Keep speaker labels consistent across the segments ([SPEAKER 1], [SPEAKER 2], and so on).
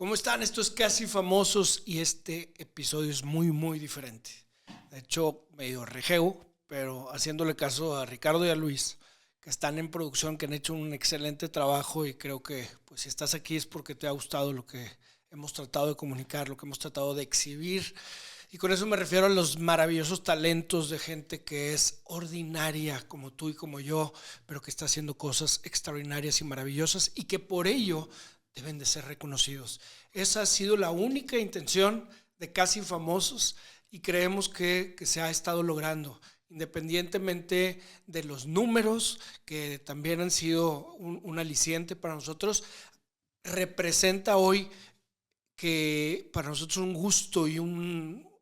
[SPEAKER 1] ¿Cómo están? Esto es Casi Famosos y este episodio es muy diferente. De hecho, medio rejego, pero haciéndole caso a Ricardo y a Luis, que están en producción, que han hecho un excelente trabajo y creo que pues si estás aquí es porque te ha gustado lo que hemos tratado de comunicar, lo que hemos tratado de exhibir. Y con eso me refiero a los maravillosos talentos de gente que es ordinaria como tú y como yo, pero que está haciendo cosas extraordinarias y maravillosas y que por ello deben de ser reconocidos. Esa ha sido la única intención de Casi Famosos y creemos que se ha estado logrando, independientemente de los números, que también han sido un aliciente para nosotros. Representa hoy que para nosotros un gusto y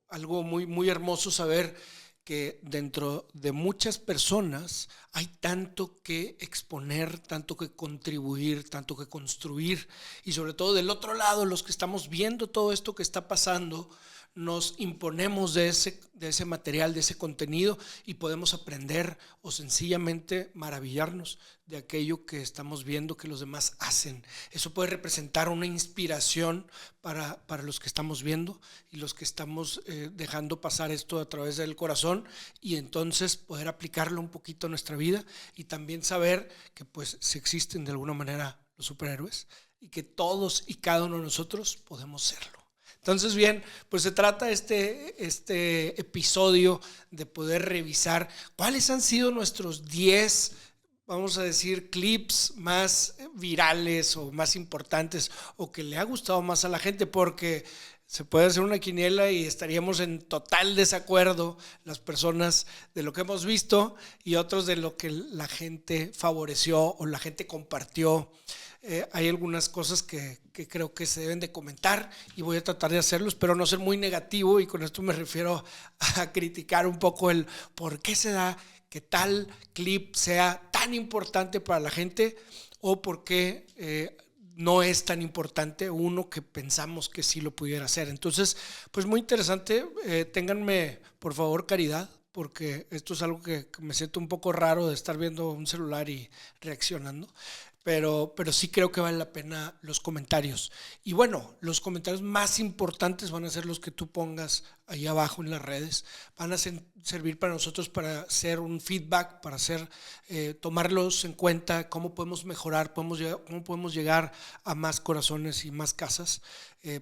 [SPEAKER 1] algo muy hermoso saber que dentro de muchas personas hay tanto que exponer, tanto que contribuir, tanto que construir, y sobre todo del otro lado, los que estamos viendo todo esto que está pasando, nos imponemos de ese material, de ese contenido, y podemos aprender o sencillamente maravillarnos de aquello que estamos viendo que los demás hacen. Eso puede representar una inspiración para los que estamos viendo y los que estamos dejando pasar esto a través del corazón, y entonces poder aplicarlo un poquito a nuestra vida y también saber que pues si existen de alguna manera los superhéroes y que todos y cada uno de nosotros podemos serlo. Entonces, bien, pues se trata este episodio de poder revisar cuáles han sido nuestros 10, vamos a decir, clips más virales o más importantes o que le ha gustado más a la gente, porque se puede hacer una quiniela y estaríamos en total desacuerdo las personas de lo que hemos visto y otros de lo que la gente favoreció o la gente compartió. Hay algunas cosas que creo que se deben de comentar y voy a tratar de hacerlo, espero no ser muy negativo, y con esto me refiero a criticar un poco el por qué se da que tal clip sea tan importante para la gente o por qué no es tan importante uno que pensamos que sí lo pudiera hacer. Entonces, pues muy interesante. Ténganme por favor caridad, porque esto es algo que me siento un poco raro de estar viendo un celular y reaccionando. Pero sí creo que vale la pena los comentarios. Y bueno, los comentarios más importantes van a ser los que tú pongas ahí abajo en las redes. Van a servir para nosotros para hacer un feedback, para tomarlos en cuenta, cómo podemos mejorar, cómo podemos llegar a más corazones y más casas.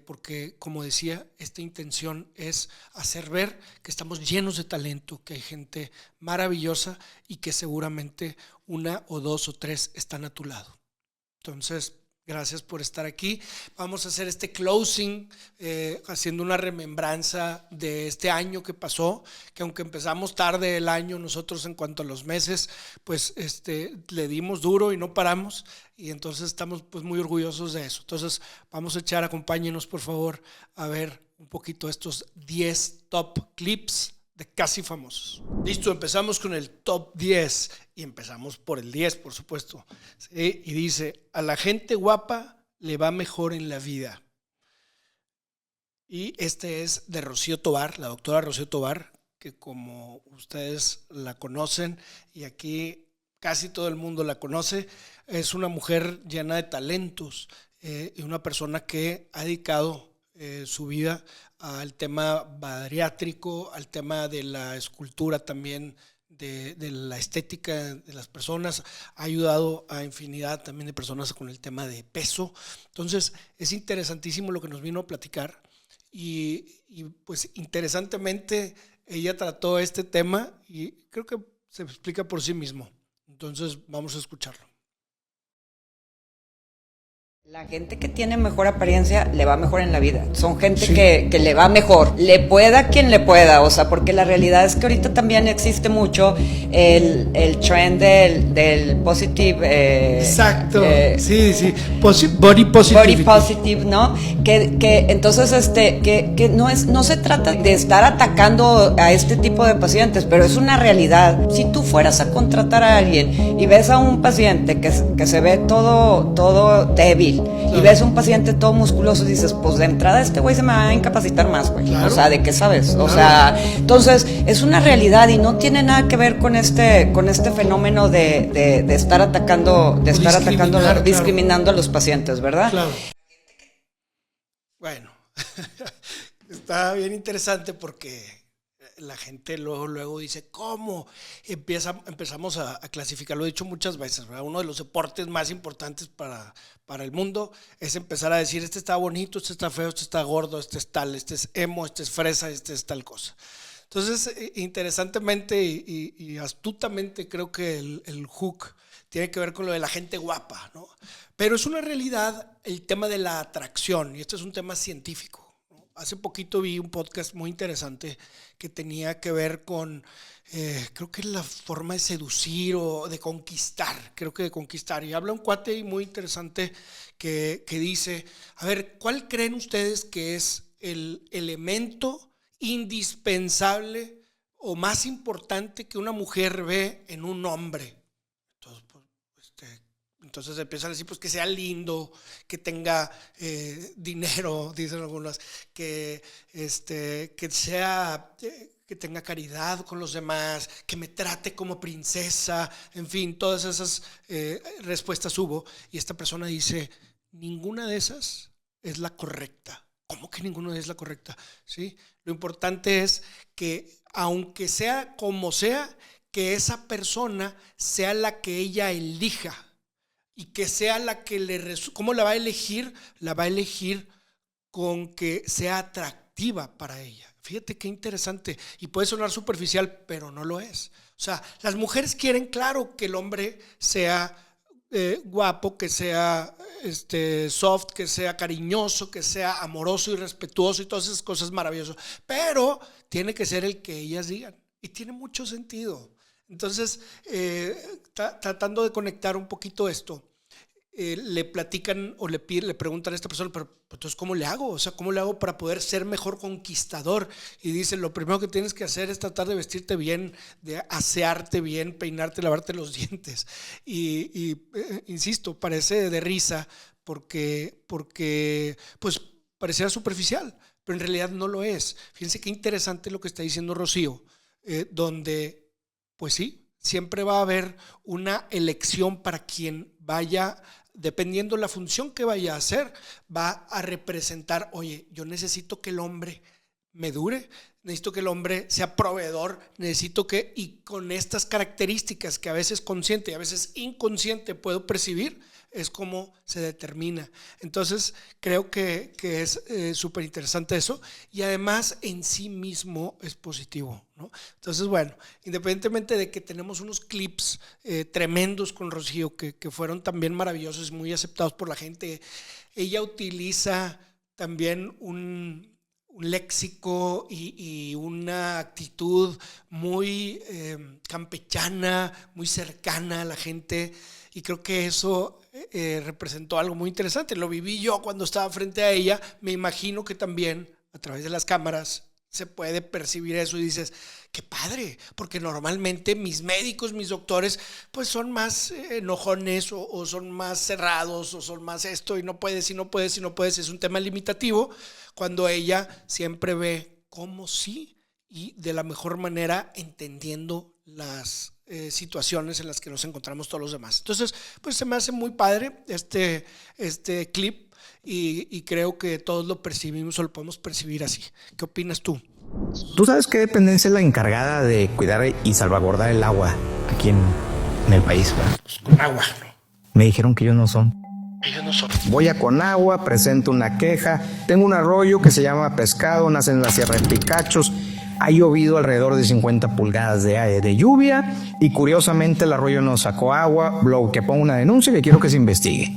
[SPEAKER 1] Porque, como decía, esta intención es hacer ver que estamos llenos de talento, que hay gente maravillosa y que seguramente una o dos o tres están a tu lado. Entonces, gracias por estar aquí. Vamos a hacer este closing haciendo una remembranza de este año que pasó, que aunque empezamos tarde el año, nosotros en cuanto a los meses, pues le dimos duro y no paramos, y entonces estamos pues muy orgullosos de eso. Entonces vamos a acompáñenos por favor a ver un poquito estos 10 top clips de Casi Famosos. Listo, empezamos con el top 10 y empezamos por el 10, por supuesto. ¿Sí? Y dice: a la gente guapa le va mejor en la vida. Y este es de Rocío Tovar, la doctora Rocío Tovar, que como ustedes la conocen y aquí casi todo el mundo la conoce, es una mujer llena de talentos y una persona que ha dedicado su vida al tema bariátrico, al tema de la escultura también, de la estética de las personas. Ha ayudado a infinidad también de personas con el tema de peso. Entonces es interesantísimo lo que nos vino a platicar y pues interesantemente ella trató este tema y creo que se explica por sí mismo. Entonces vamos a escucharlo.
[SPEAKER 2] La gente que tiene mejor apariencia le va mejor en la vida. Son gente que le va mejor. Le pueda quien le pueda. O sea, porque la realidad es que ahorita también existe mucho el trend del positive.
[SPEAKER 1] Exacto. Sí. Body positive.
[SPEAKER 2] Body positive, ¿no? Que entonces que no se trata de estar atacando a este tipo de pacientes, pero es una realidad. Si tú fueras a contratar a alguien y ves a un paciente que se ve todo débil, y ves un paciente todo musculoso y dices, pues de entrada este güey se me va a incapacitar más, güey. Claro. O sea, ¿de qué sabes? O sea, entonces es una realidad y no tiene nada que ver con este fenómeno de estar atacando, discriminando a los pacientes, ¿verdad?
[SPEAKER 1] Claro. Bueno, está bien interesante porque la gente luego dice, ¿cómo? Empezamos a clasificar, lo he dicho muchas veces, ¿verdad? Uno de los deportes más importantes para el mundo es empezar a decir, este está bonito, este está feo, este está gordo, este es tal, este es emo, este es fresa, este es tal cosa. Entonces, interesantemente y astutamente creo que el hook tiene que ver con lo de la gente guapa, ¿no? Pero es una realidad el tema de la atracción, y este es un tema científico. Hace poquito vi un podcast muy interesante que tenía que ver con, creo que la forma de seducir o de conquistar, creo que de conquistar. Y habla un cuate muy interesante que dice, a ver, ¿cuál creen ustedes que es el elemento indispensable o más importante que una mujer ve en un hombre? Entonces empiezan a decir, pues que sea lindo, que tenga dinero, dicen algunas, que sea, que tenga caridad con los demás, que me trate como princesa, en fin, todas esas respuestas hubo. Y esta persona dice, ninguna de esas es la correcta. ¿Cómo que ninguna es la correcta? ¿Sí? Lo importante es que, aunque sea como sea, que esa persona sea la que ella elija. Y que sea la que ¿cómo la va a elegir? La va a elegir con que sea atractiva para ella. Fíjate qué interesante. Y puede sonar superficial, pero no lo es. O sea, las mujeres quieren, claro, que el hombre sea guapo, que sea soft, que sea cariñoso, que sea amoroso y respetuoso y todas esas cosas maravillosas. Pero tiene que ser el que ellas digan. Y tiene mucho sentido. Entonces, tratando de conectar un poquito esto, le platican o le preguntan a esta persona, pero entonces ¿cómo le hago? O sea, ¿cómo le hago para poder ser mejor conquistador? Y dice, lo primero que tienes que hacer es tratar de vestirte bien, de asearte bien, peinarte, lavarte los dientes. Insisto, parece de risa porque pues pareciera superficial, pero en realidad no lo es. Fíjense qué interesante lo que está diciendo Rocío, donde, pues sí, siempre va a haber una elección para quien vaya, dependiendo la función que vaya a hacer, va a representar, oye, yo necesito que el hombre me dure, necesito que el hombre sea proveedor, necesito que, y con estas características que a veces consciente y a veces inconsciente puedo percibir, es como se determina. Entonces creo que es súper interesante eso, y además en sí mismo es positivo, ¿no? Entonces, bueno, independientemente de que tenemos unos clips tremendos con Rocío que fueron también maravillosos y muy aceptados por la gente, ella utiliza también un léxico y una actitud muy campechana, muy cercana a la gente, y creo que eso representó algo muy interesante. Lo viví yo cuando estaba frente a ella, me imagino que también a través de las cámaras se puede percibir eso y dices, qué padre, porque normalmente mis médicos, mis doctores, pues son más enojones o son más cerrados o son más esto y no puedes, y no puedes, y no puedes, es un tema limitativo, cuando ella siempre ve cómo sí y de la mejor manera entendiendo las situaciones en las que nos encontramos todos los demás. Entonces, pues se me hace muy padre este clip y creo que todos lo percibimos o lo podemos percibir así. ¿Qué opinas tú?
[SPEAKER 3] ¿Tú sabes qué dependencia es la encargada de cuidar y salvaguardar el agua aquí en el país?
[SPEAKER 1] Pues con agua, ¿no?
[SPEAKER 3] Me dijeron que ellos no son.
[SPEAKER 1] Ellos no son.
[SPEAKER 3] Voy a Conagua, presento una queja. Tengo un arroyo que se llama Pescado, nace en la Sierra de Picachos. Ha llovido alrededor de 50 pulgadas de lluvia y curiosamente el arroyo no sacó agua, que pongo una denuncia que quiero que se investigue.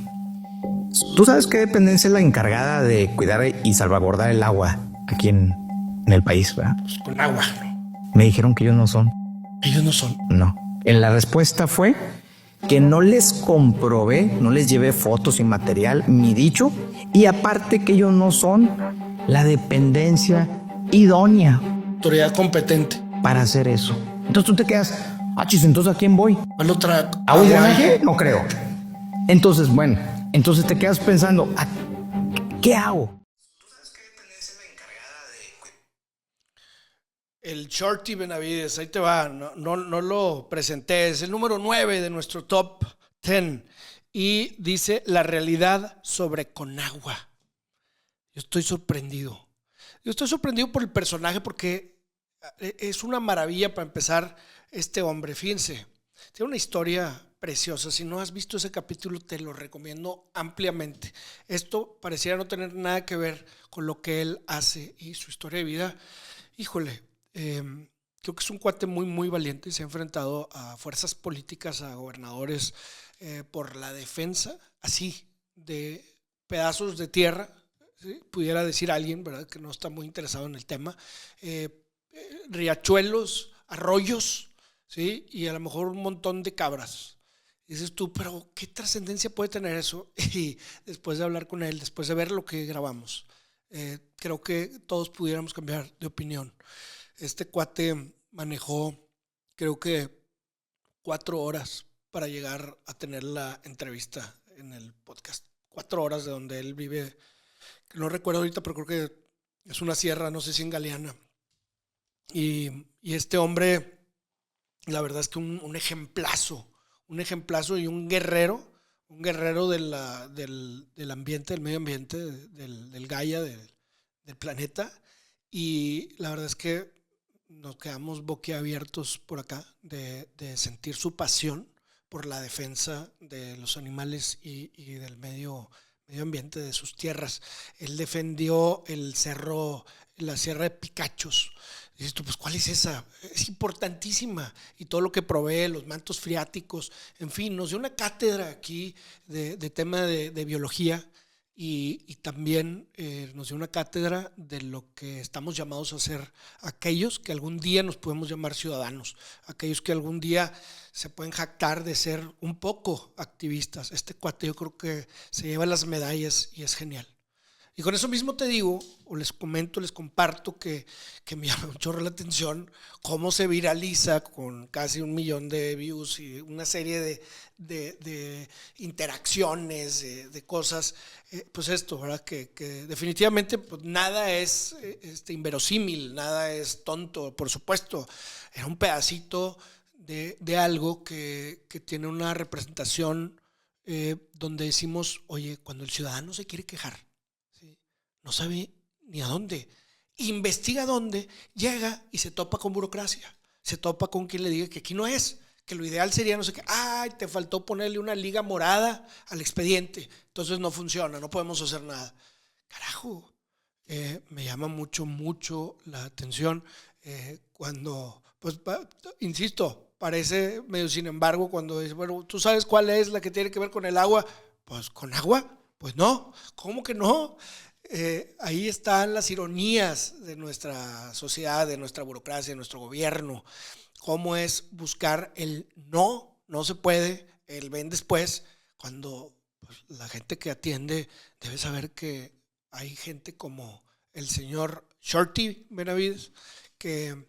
[SPEAKER 3] ¿Tú sabes qué dependencia es la encargada de cuidar y salvaguardar el agua aquí en el país?
[SPEAKER 1] Pues con agua, ¿no?
[SPEAKER 3] Me dijeron que ellos no son.
[SPEAKER 1] Ellos no son.
[SPEAKER 3] No. En la respuesta fue que no les comprobé, no les llevé fotos y material, mi dicho, y aparte que ellos no son la dependencia idónea.
[SPEAKER 1] Autoridad competente.
[SPEAKER 3] Para hacer eso. Entonces tú te quedas, entonces ¿a quién voy?
[SPEAKER 1] ¿A la otra?
[SPEAKER 3] ¿A un drenaje? No creo. Entonces, bueno, entonces te quedas pensando, ¿qué hago? ¿Tú sabes qué dependencia es la encargada de...?
[SPEAKER 1] El Shorty Benavides, ahí te va, no lo presenté, es el número 9 de nuestro top 10 y dice la realidad sobre Conagua. Yo estoy sorprendido. Yo estoy sorprendido por el personaje porque es una maravilla para empezar este hombre. Fíjense, tiene una historia preciosa. Si no has visto ese capítulo, te lo recomiendo ampliamente. Esto pareciera no tener nada que ver con lo que él hace y su historia de vida. Híjole, creo que es un cuate muy, muy valiente. Se ha enfrentado a fuerzas políticas, a gobernadores, por la defensa, así, de pedazos de tierra, ¿sí? Pudiera decir alguien, ¿verdad?, que no está muy interesado en el tema. Riachuelos, arroyos, ¿sí? Y a lo mejor un montón de cabras. Y dices tú, pero ¿qué trascendencia puede tener eso? Y después de hablar con él, después de ver lo que grabamos, creo que todos pudiéramos cambiar de opinión. Este cuate manejó, creo que 4 horas para llegar a tener la entrevista en el podcast. 4 horas de donde él vive, no recuerdo ahorita, pero creo que es una sierra, no sé si en Galeana. Y este hombre, la verdad es que un ejemplazo y un guerrero del ambiente, del medio ambiente, del Gaia, del planeta. Y la verdad es que nos quedamos boquiabiertos por acá de sentir su pasión por la defensa de los animales y del medio ambiente, de sus tierras. Él defendió la Sierra de Picachos. Dices tú, pues ¿cuál es esa? Es importantísima. Y todo lo que provee, los mantos freáticos, en fin, nos dio una cátedra aquí de tema de biología. Y también nos dio una cátedra de lo que estamos llamados a ser aquellos que algún día nos podemos llamar ciudadanos, aquellos que algún día se pueden jactar de ser un poco activistas. Este cuate yo creo que se lleva las medallas y es genial. Y con eso mismo te digo, o les comento, les comparto que me llama un chorro la atención cómo se viraliza con casi 1 millón de views y una serie de interacciones, de cosas. Pues esto, ¿verdad? Que definitivamente pues nada es inverosímil, nada es tonto, por supuesto. Era un pedacito de algo que tiene una representación donde decimos, oye, cuando el ciudadano se quiere quejar, no sabe ni a dónde, investiga dónde, llega y se topa con burocracia, se topa con quien le diga que aquí no es, que lo ideal sería no sé qué, ay, te faltó ponerle una liga morada al expediente, entonces no funciona, no podemos hacer nada. Carajo, me llama mucho la atención cuando, pues, insisto, parece medio sin embargo cuando dice, bueno, ¿tú sabes cuál es la que tiene que ver con el agua? Pues, ¿con agua? Pues no, ¿cómo que no? Ahí están las ironías de nuestra sociedad, de nuestra burocracia, de nuestro gobierno. Cómo es buscar el no se puede, el ven después, cuando pues, la gente que atiende debe saber que hay gente como el señor Shorty Benavides que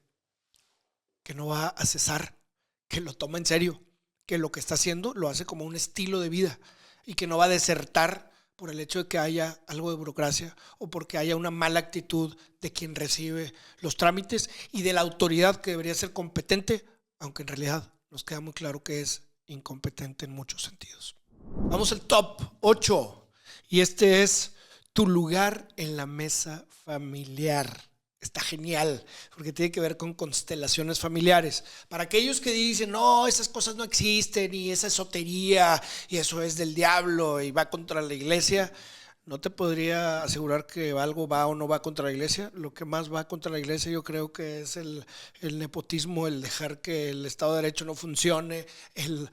[SPEAKER 1] no va a cesar, que lo toma en serio, que lo que está haciendo lo hace como un estilo de vida y que no va a desertar por el hecho de que haya algo de burocracia o porque haya una mala actitud de quien recibe los trámites y de la autoridad que debería ser competente, aunque en realidad nos queda muy claro que es incompetente en muchos sentidos. Vamos al top 8 y este es tu lugar en la mesa familiar. Está genial, porque tiene que ver con constelaciones familiares. Para aquellos que dicen, no, esas cosas no existen, y esa esotería, y eso es del diablo, y va contra la iglesia, no te podría asegurar que algo va o no va contra la iglesia. Lo que más va contra la iglesia yo creo que es el nepotismo, el dejar que el Estado de Derecho no funcione, el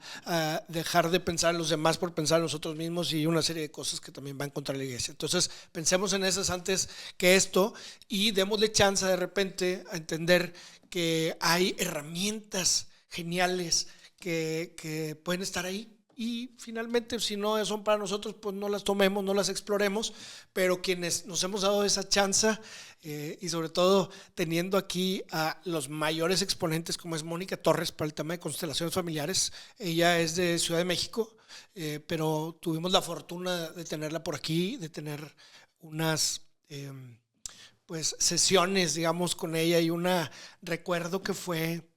[SPEAKER 1] dejar de pensar en los demás por pensar en nosotros mismos y una serie de cosas que también van contra la iglesia. Entonces pensemos en esas antes que esto y démosle chance de repente a entender que hay herramientas geniales que pueden estar ahí. Y finalmente, si no son para nosotros, pues no las tomemos, no las exploremos, pero quienes nos hemos dado esa chance y sobre todo teniendo aquí a los mayores exponentes como es Mónica Torres para el tema de constelaciones familiares. Ella es de Ciudad de México, pero tuvimos la fortuna de tenerla por aquí, de tener unas pues sesiones, digamos, con ella y recuerdo que fue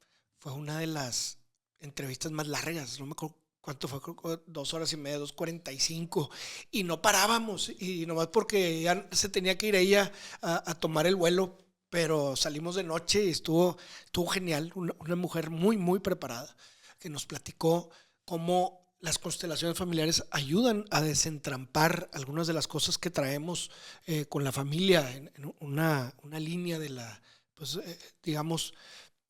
[SPEAKER 1] una de las entrevistas más largas, no me acuerdo ¿cuánto fue? Creo que 2 horas y media, 2:45, y no parábamos, y nomás porque ya se tenía que ir ella a tomar el vuelo, pero salimos de noche y estuvo genial, una mujer muy, muy preparada, que nos platicó cómo las constelaciones familiares ayudan a desentrampar algunas de las cosas que traemos con la familia en una línea de la, pues, digamos,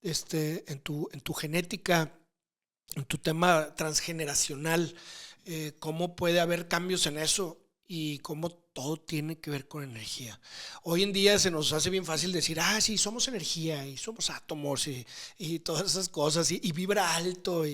[SPEAKER 1] en tu genética, en tu tema transgeneracional, cómo puede haber cambios en eso y cómo todo tiene que ver con energía. Hoy en día se nos hace bien fácil decir, sí, somos energía y somos átomos y todas esas cosas y vibra alto,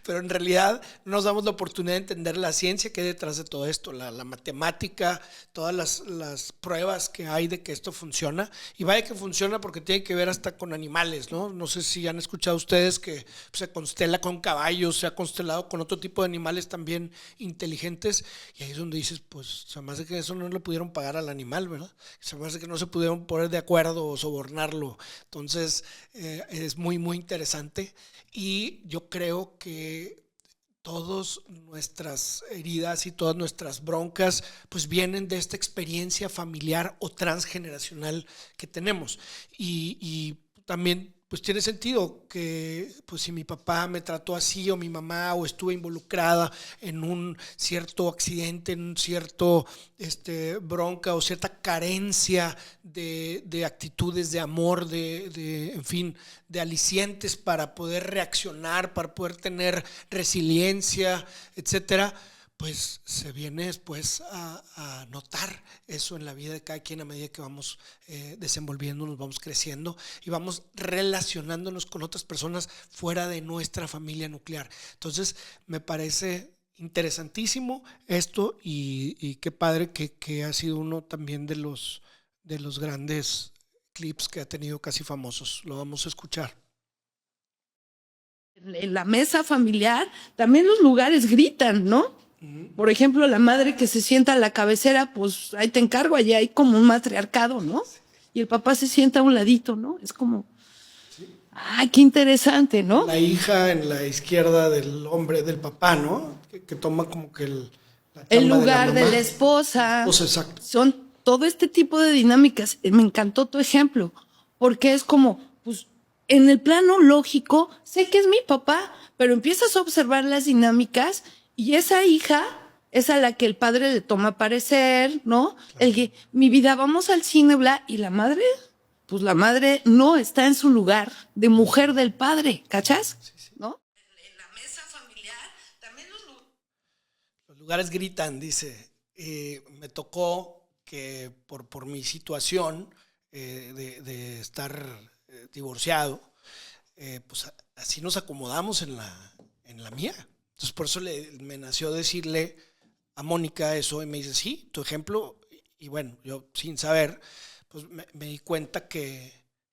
[SPEAKER 1] pero en realidad no nos damos la oportunidad de entender la ciencia que hay detrás de todo esto, la matemática, todas las pruebas que hay de que esto funciona, y vaya que funciona porque tiene que ver hasta con animales, ¿no? No sé si han escuchado ustedes que se constela con caballos, se ha constelado con otro tipo de animales también inteligentes, y ahí es donde dices, pues se me hace que eso no le pudieron pagar al animal, ¿verdad? Se me hace que no se pudieron poner de acuerdo o sobornarlo. Entonces, es muy, muy interesante, y yo creo que todas nuestras heridas y todas nuestras broncas pues vienen de esta experiencia familiar o transgeneracional que tenemos, y también pues tiene sentido que pues si mi papá me trató así, o mi mamá, o estuve involucrada en un cierto accidente, en un cierto bronca o cierta carencia de actitudes de amor, en fin, de alicientes para poder reaccionar, para poder tener resiliencia, etcétera, pues se viene después a notar eso en la vida de cada quien a medida que vamos desenvolviéndonos, vamos creciendo y vamos relacionándonos con otras personas fuera de nuestra familia nuclear. Entonces me parece interesantísimo esto, y qué padre que ha sido uno también de los grandes clips que ha tenido Casi Famosos. Lo vamos a escuchar.
[SPEAKER 4] En la mesa familiar también los lugares gritan, ¿no? Por ejemplo, la madre que se sienta a la cabecera, pues ahí te encargo, allá hay como un matriarcado, ¿no? Y el papá se sienta a un ladito, ¿no? Es como, qué interesante, ¿no?
[SPEAKER 1] La hija en la izquierda del hombre, del papá, ¿no? Que toma como que
[SPEAKER 4] el lugar de la esposa.
[SPEAKER 1] Pues exacto.
[SPEAKER 4] Son todo este tipo de dinámicas. Me encantó tu ejemplo, porque es como, pues, en el plano lógico, sé que es mi papá, pero empiezas a observar las dinámicas. Y esa hija es a la que el padre le toma parecer, ¿no? El que, mi vida, vamos al cine, bla. Y la madre, pues la madre no está en su lugar de mujer del padre, ¿cachas?
[SPEAKER 1] Sí.
[SPEAKER 4] ¿No? En la mesa familiar también
[SPEAKER 1] los lugares gritan, dice. Me tocó que por mi situación de estar divorciado, pues así nos acomodamos en la mía. Entonces por eso me nació decirle a Mónica eso, y me dice, sí, tu ejemplo, y bueno, yo sin saber, pues me di cuenta que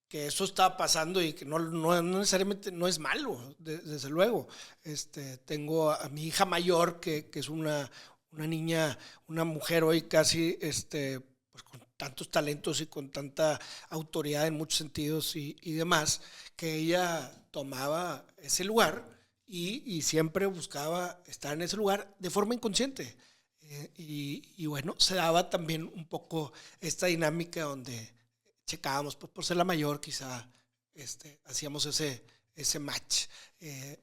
[SPEAKER 1] eso estaba pasando, y que no necesariamente no es malo, desde luego. Tengo a mi hija mayor, que es una niña, una mujer hoy casi, pues con tantos talentos y con tanta autoridad en muchos sentidos y demás, que ella tomaba ese lugar y siempre buscaba estar en ese lugar de forma inconsciente. Y bueno, se daba también un poco esta dinámica donde checábamos, pues por ser la mayor quizá hacíamos ese match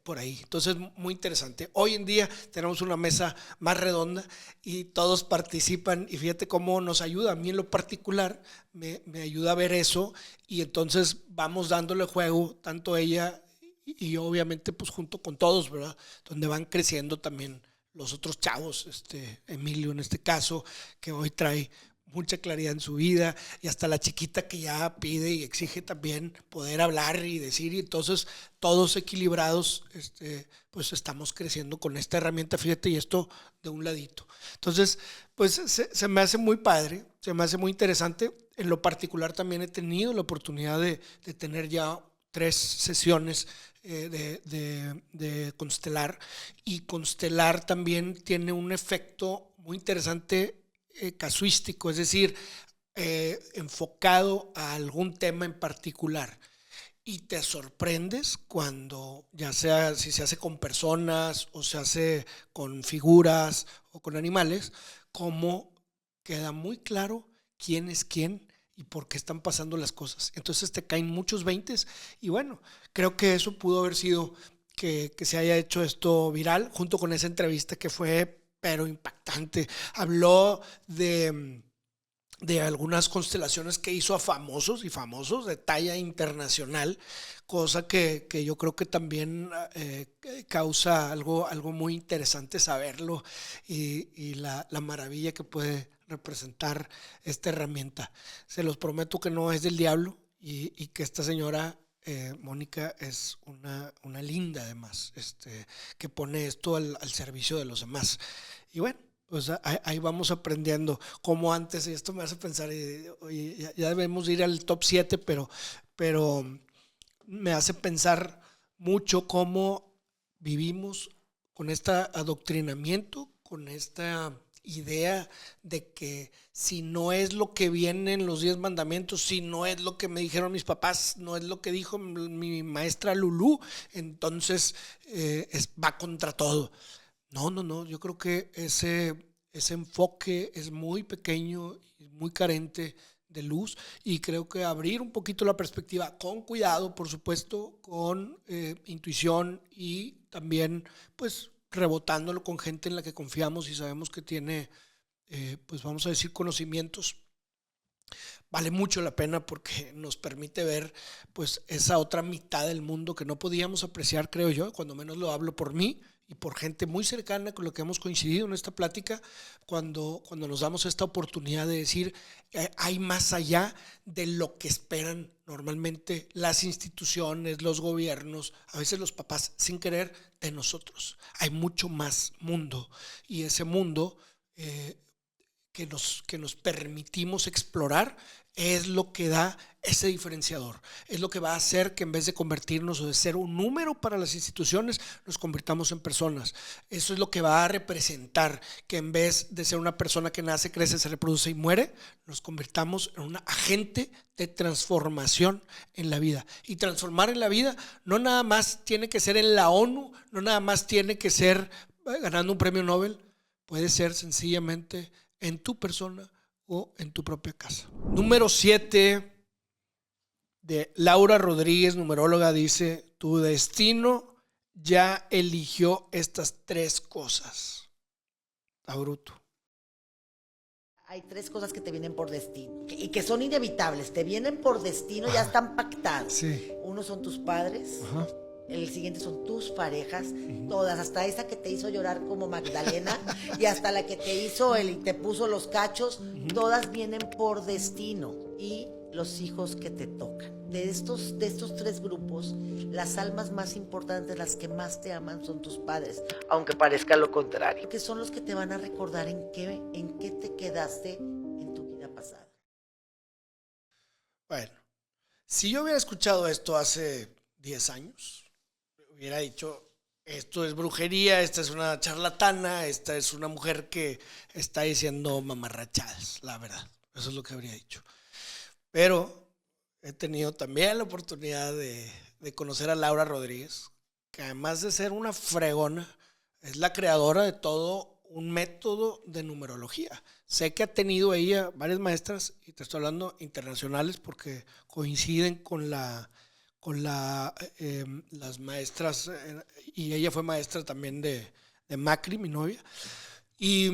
[SPEAKER 1] por ahí. Entonces, muy interesante. Hoy en día tenemos una mesa más redonda y todos participan, y fíjate cómo nos ayuda. A mí en lo particular me ayuda a ver eso, y entonces vamos dándole juego, tanto ella y yo, obviamente, pues junto con todos, ¿verdad? Donde van creciendo también los otros chavos, Emilio en este caso, que hoy trae mucha claridad en su vida, y hasta la chiquita que ya pide y exige también poder hablar y decir, y entonces todos equilibrados, pues estamos creciendo con esta herramienta, fíjate, y esto de un ladito. Entonces, pues se me hace muy padre, se me hace muy interesante. En lo particular también he tenido la oportunidad de tener ya 3 sesiones de constelar, y constelar también tiene un efecto muy interesante casuístico, es decir, enfocado a algún tema en particular. y te sorprendes cuando, ya sea si se hace con personas o se hace con figuras o con animales, cómo queda muy claro quién es quién y por qué están pasando las cosas. Entonces te caen muchos veintes y bueno, creo que eso pudo haber sido que se haya hecho esto viral junto con esa entrevista que fue pero impactante. Habló de algunas constelaciones que hizo a famosos y famosos de talla internacional, cosa que yo creo que también causa algo muy interesante saberlo y la maravilla que puede representar esta herramienta. Se los prometo que no es del diablo y que esta señora Mónica es una linda además, que pone esto al servicio de los demás. Y bueno, pues ahí vamos aprendiendo como antes, y esto me hace pensar, oye, ya debemos ir al top 7, pero me hace pensar mucho cómo vivimos con este adoctrinamiento, con esta idea de que si no es lo que viene en los 10 mandamientos, si no es lo que me dijeron mis papás, no es lo que dijo mi maestra Lulú, entonces va contra todo. No, yo creo que ese enfoque es muy pequeño y muy carente de luz y creo que abrir un poquito la perspectiva con cuidado, por supuesto, con intuición y también pues rebotándolo con gente en la que confiamos y sabemos que tiene, pues vamos a decir, conocimientos. Vale mucho la pena porque nos permite ver pues esa otra mitad del mundo que no podíamos apreciar, creo yo, cuando menos lo hablo por mí y por gente muy cercana con la que hemos coincidido en esta plática, cuando nos damos esta oportunidad de decir hay más allá de lo que esperan normalmente las instituciones, los gobiernos, a veces los papás sin querer de nosotros. Hay mucho más mundo y ese mundo que nos permitimos explorar es lo que da ese diferenciador, es lo que va a hacer que en vez de convertirnos o de ser un número para las instituciones, nos convirtamos en personas. Eso es lo que va a representar que en vez de ser una persona que nace, crece, se reproduce y muere, nos convirtamos en un agente de transformación en la vida. Y transformar en la vida no nada más tiene que ser en la ONU, no nada más tiene que ser ganando un premio Nobel, puede ser sencillamente en tu persona o en tu propia casa. Número 7 de Laura Rodríguez, numeróloga, dice: tu destino ya eligió estas 3 cosas. Está bruto.
[SPEAKER 5] Hay 3 cosas que te vienen por destino y que son inevitables, te vienen por destino, ya están pactadas.
[SPEAKER 1] Sí.
[SPEAKER 5] Uno son tus padres.
[SPEAKER 1] Ajá.
[SPEAKER 5] El siguiente son tus parejas, todas, hasta esa que te hizo llorar como Magdalena y hasta la que te hizo y te puso los cachos, todas vienen por destino. Y los hijos que te tocan. De estos 3 grupos, las almas más importantes, las que más te aman, son tus padres, aunque parezca lo contrario. Que son los que te van a recordar en qué te quedaste en tu vida pasada.
[SPEAKER 1] Bueno, si yo hubiera escuchado esto hace 10 años, hubiera dicho, esto es brujería, esta es una charlatana, esta es una mujer que está diciendo mamarrachadas, la verdad. Eso es lo que habría dicho. Pero he tenido también la oportunidad de conocer a Laura Rodríguez, que además de ser una fregona, es la creadora de todo un método de numerología. Sé que ha tenido ella varias maestras, y te estoy hablando internacionales porque coinciden con las maestras, y ella fue maestra también de Macri, mi novia, y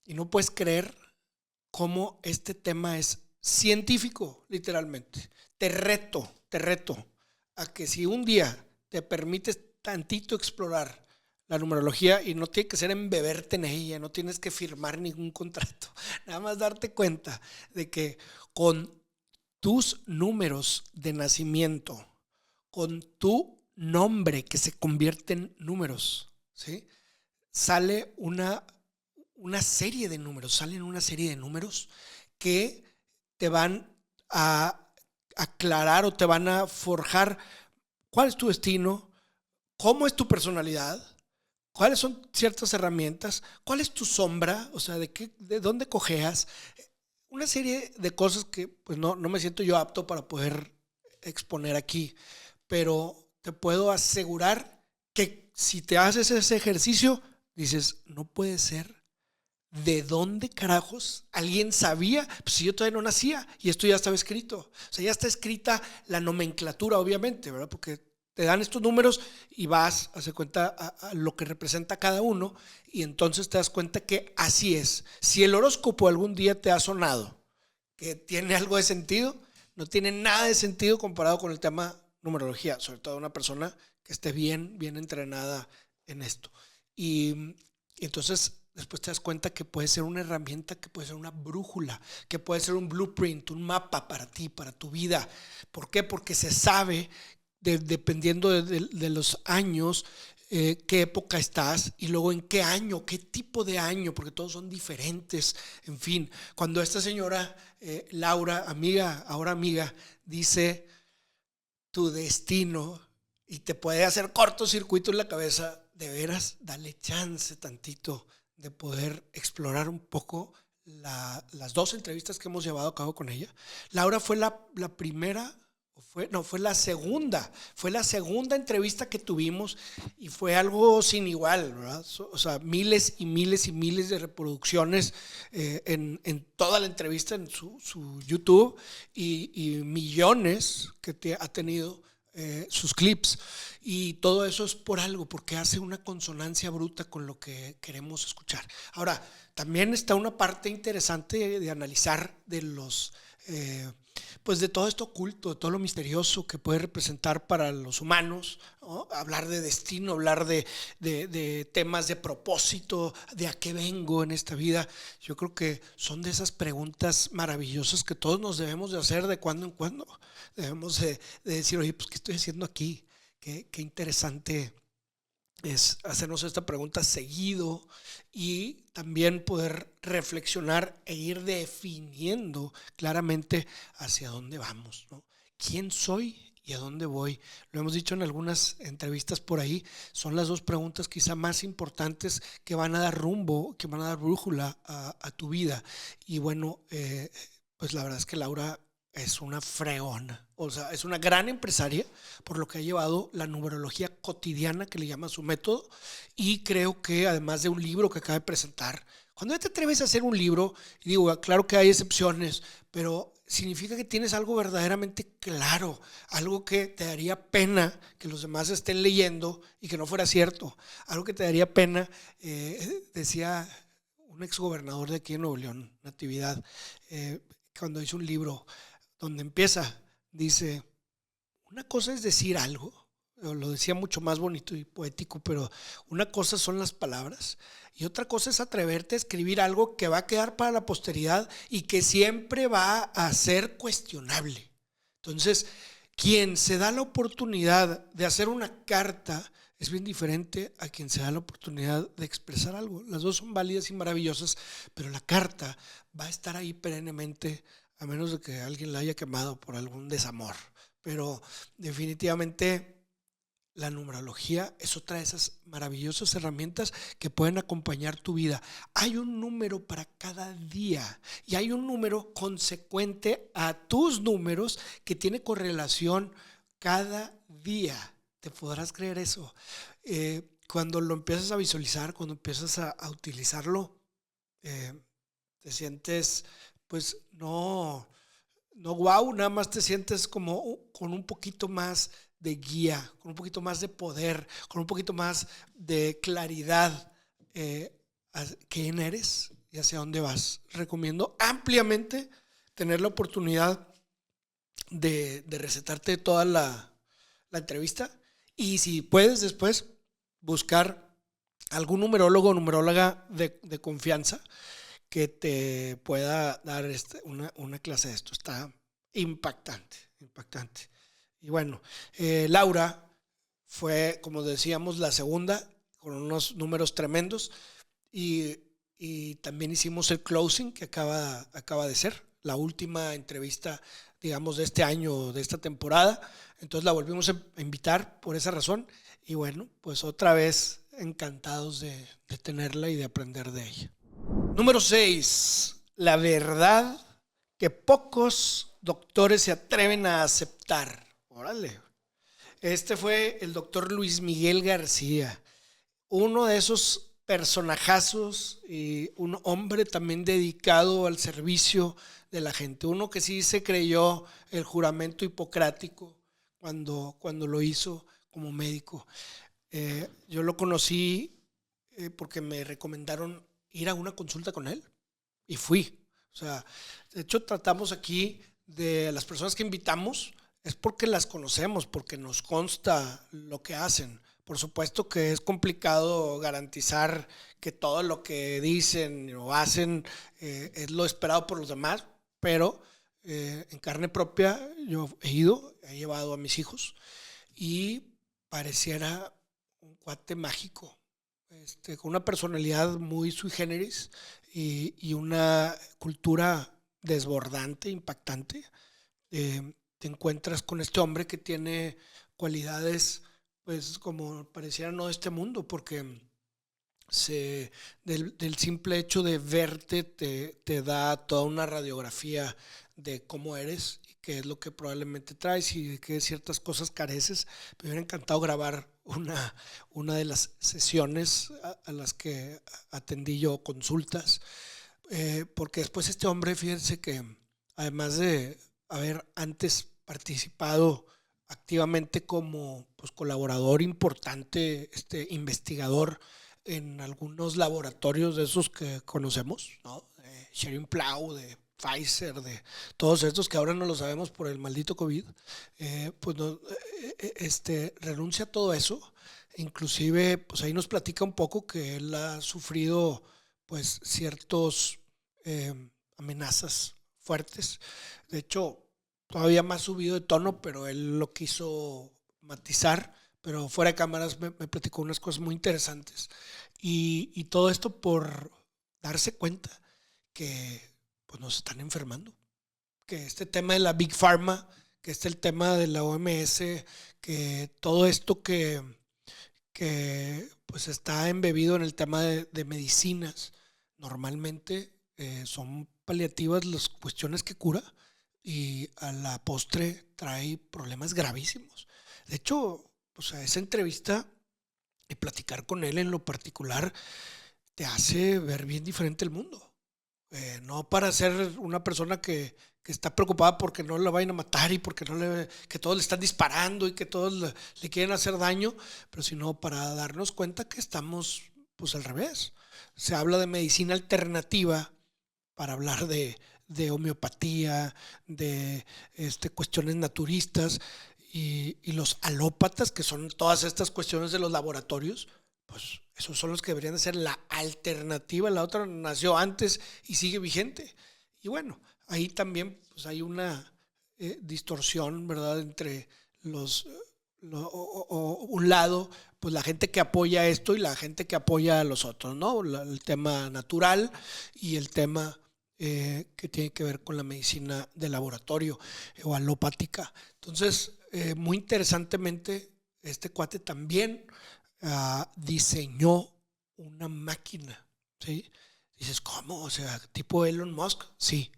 [SPEAKER 1] no puedes creer cómo este tema es científico, literalmente. Te reto a que si un día te permites tantito explorar la numerología, y no tiene que ser embeberte en ella, no tienes que firmar ningún contrato, nada más darte cuenta de que con tus números de nacimiento, con tu nombre que se convierte en números, ¿sí? Sale una serie de números, salen una serie de números que te van a aclarar o te van a forjar cuál es tu destino, cómo es tu personalidad, cuáles son ciertas herramientas, cuál es tu sombra, o sea, de dónde cojeas, una serie de cosas que pues no me siento yo apto para poder exponer aquí, pero te puedo asegurar que si te haces ese ejercicio, dices, no puede ser. ¿De dónde carajos alguien sabía? Pues si yo todavía no nacía y esto ya estaba escrito. O sea, ya está escrita la nomenclatura, obviamente, ¿verdad? Porque te dan estos números y vas a hacer cuenta a lo que representa cada uno y entonces te das cuenta que así es. Si el horóscopo algún día te ha sonado que tiene algo de sentido, no tiene nada de sentido comparado con el tema numerología, sobre todo una persona que esté bien entrenada en esto. Y entonces después te das cuenta que puede ser una herramienta, que puede ser una brújula, que puede ser un blueprint, un mapa para ti, para tu vida. ¿Por qué? Porque se sabe, dependiendo de los años, qué época estás y luego en qué año, qué tipo de año, porque todos son diferentes. En fin, cuando esta señora Laura, ahora amiga, dice tu destino y te puede hacer cortocircuito en la cabeza, de veras, dale chance tantito de poder explorar un poco las 2 entrevistas que hemos llevado a cabo con ella. Laura fue la primera, fue la segunda entrevista que tuvimos y fue algo sin igual, ¿verdad? O sea, miles y miles y miles de reproducciones en toda la entrevista en su YouTube y millones que ha tenido sus clips, y todo eso es por algo, porque hace una consonancia bruta con lo que queremos escuchar. Ahora, también está una parte interesante de analizar de los pues de todo esto oculto, de todo lo misterioso que puede representar para los humanos, ¿no? Hablar de destino, hablar de temas de propósito, de a qué vengo en esta vida. Yo creo que son de esas preguntas maravillosas que todos nos debemos de hacer de cuando en cuando. Debemos de decir, oye, pues ¿qué estoy haciendo aquí? Qué interesante es hacernos esta pregunta seguido y también poder reflexionar e ir definiendo claramente hacia dónde vamos, ¿no? ¿Quién soy y a dónde voy? Lo hemos dicho en algunas entrevistas por ahí, son las 2 preguntas quizá más importantes que van a dar rumbo, que van a dar brújula a tu vida. Y bueno, pues la verdad es que Laura es una fregona, o sea, es una gran empresaria por lo que ha llevado la numerología cotidiana, que le llama su método, y creo que además de un libro que acaba de presentar, cuando ya te atreves a hacer un libro, y digo, claro que hay excepciones, pero significa que tienes algo verdaderamente claro, algo que te daría pena que los demás estén leyendo y que no fuera cierto, algo que te daría pena, decía un exgobernador de aquí en Nuevo León, Natividad, cuando hizo un libro donde empieza, dice, una cosa es decir algo, lo decía mucho más bonito y poético, pero una cosa son las palabras y otra cosa es atreverte a escribir algo que va a quedar para la posteridad y que siempre va a ser cuestionable. Entonces, quien se da la oportunidad de hacer una carta es bien diferente a quien se da la oportunidad de expresar algo. Las 2 son válidas y maravillosas, pero la carta va a estar ahí perennemente, a menos de que alguien la haya quemado por algún desamor. Pero definitivamente la numerología es otra de esas maravillosas herramientas que pueden acompañar tu vida. Hay un número para cada día y hay un número consecuente a tus números que tiene correlación cada día. ¿Te podrás creer eso? Cuando lo empiezas a visualizar, cuando empiezas a utilizarlo, te sientes pues no wow, nada más te sientes como con un poquito más de guía, con un poquito más de poder, con un poquito más de claridad, quién eres y hacia dónde vas. Recomiendo ampliamente tener la oportunidad de recetarte toda la entrevista y si puedes después buscar algún numerólogo o numeróloga de confianza que te pueda dar una clase de esto. Está impactante. Y bueno, Laura fue, como decíamos, la segunda con unos números tremendos y también hicimos el closing que acaba de ser la última entrevista, digamos, de este año, de esta temporada. Entonces la volvimos a invitar por esa razón y bueno, pues otra vez encantados de tenerla y de aprender de ella. Número 6. La verdad que pocos doctores se atreven a aceptar. Órale. Este fue el doctor Luis Miguel García, uno de esos personajazos y un hombre también dedicado al servicio de la gente. Uno que sí se creyó el juramento hipocrático cuando lo hizo como médico. Yo lo conocí porque me recomendaron ir a una consulta con él y fui. O sea, de hecho tratamos aquí de las personas que invitamos, es porque las conocemos, porque nos consta lo que hacen. Por supuesto que es complicado garantizar que todo lo que dicen o hacen es lo esperado por los demás, pero en carne propia yo he ido, he llevado a mis hijos y pareciera un cuate mágico, con una personalidad muy sui generis y una cultura desbordante, impactante. Te encuentras con este hombre que tiene cualidades, pues como pareciera no de este mundo, porque del simple hecho de verte te da toda una radiografía de cómo eres y qué es lo que probablemente traes y de qué ciertas cosas careces. Me hubiera encantado grabar una de las sesiones a las que atendí yo consultas, porque después este hombre, fíjense que además de haber antes participado activamente como pues, colaborador importante, investigador en algunos laboratorios de esos que conocemos, ¿no? De Schering-Plough, de Pfizer, de todos estos que ahora no lo sabemos por el maldito COVID, pues no, renuncia a todo eso. Inclusive, pues ahí nos platica un poco que él ha sufrido pues ciertos amenazas fuertes. De hecho, todavía más subido de tono, pero él lo quiso matizar, pero fuera de cámaras me platicó unas cosas muy interesantes. Y todo esto por darse cuenta que pues, nos están enfermando. Que este tema de la Big Pharma, que el tema de la OMS, que todo esto que pues está embebido en el tema de medicinas, normalmente son paliativas las cuestiones que cura y a la postre trae problemas gravísimos. De hecho, o sea, esa entrevista y platicar con él en lo particular te hace ver bien diferente el mundo. No para ser una persona que está preocupada porque no la vayan a matar y porque que todos le están disparando y que todos le quieren hacer daño, pero sino para darnos cuenta que estamos pues al revés. Se habla de medicina alternativa para hablar de homeopatía, de cuestiones naturistas y los alópatas, que son todas estas cuestiones de los laboratorios, pues esos son los que deberían de ser la alternativa. La otra nació antes y sigue vigente. Y bueno, ahí también pues hay una distorsión, ¿verdad?, entre un lado, pues la gente que apoya esto y la gente que apoya a los otros, ¿no? El tema natural y el tema que tiene que ver con la medicina de laboratorio o alopática. Entonces, muy interesantemente, este cuate también diseñó una máquina, ¿sí? Dices, ¿cómo? O sea, tipo Elon Musk. Sí,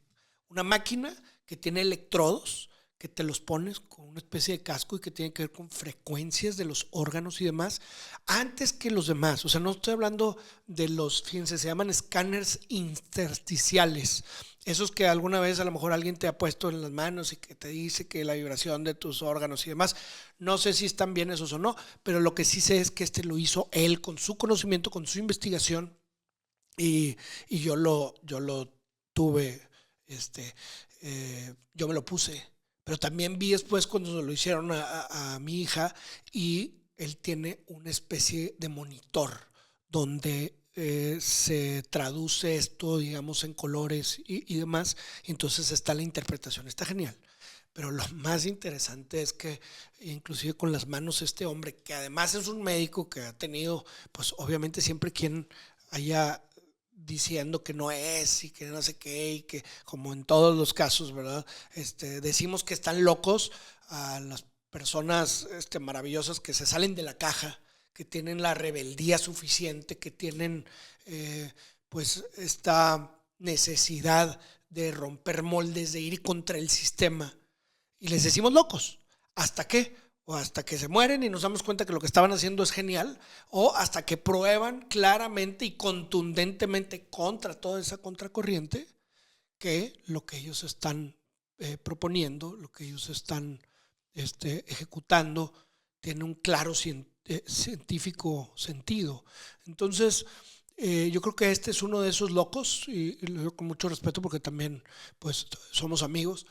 [SPEAKER 1] una máquina que tiene electrodos que te los pones con una especie de casco y que tiene que ver con frecuencias de los órganos y demás, antes que los demás. O sea, no estoy hablando de fíjense, se llaman escáneres intersticiales. Esos que alguna vez a lo mejor alguien te ha puesto en las manos y que te dice que la vibración de tus órganos y demás. No sé si están bien esos o no, pero lo que sí sé es que lo hizo él con su conocimiento, con su investigación y yo lo tuve, yo me lo puse. Pero también vi después cuando lo hicieron a mi hija y él tiene una especie de monitor donde se traduce esto, digamos, en colores y demás. Y entonces está la interpretación, está genial. Pero lo más interesante es que inclusive con las manos este hombre, que además es un médico que ha tenido, pues obviamente siempre quien haya diciendo que no es y que no sé qué y que como en todos los casos, ¿verdad? Decimos que están locos a las personas maravillosas que se salen de la caja, que tienen la rebeldía suficiente, que tienen pues esta necesidad de romper moldes, de ir contra el sistema y les decimos locos. ¿Hasta qué? O hasta que se mueren y nos damos cuenta que lo que estaban haciendo es genial, o hasta que prueban claramente y contundentemente contra toda esa contracorriente que lo que ellos están proponiendo, lo que ellos están ejecutando, tiene un claro científico sentido. Entonces, yo creo que este es uno de esos locos, y lo digo con mucho respeto porque también pues, somos amigos,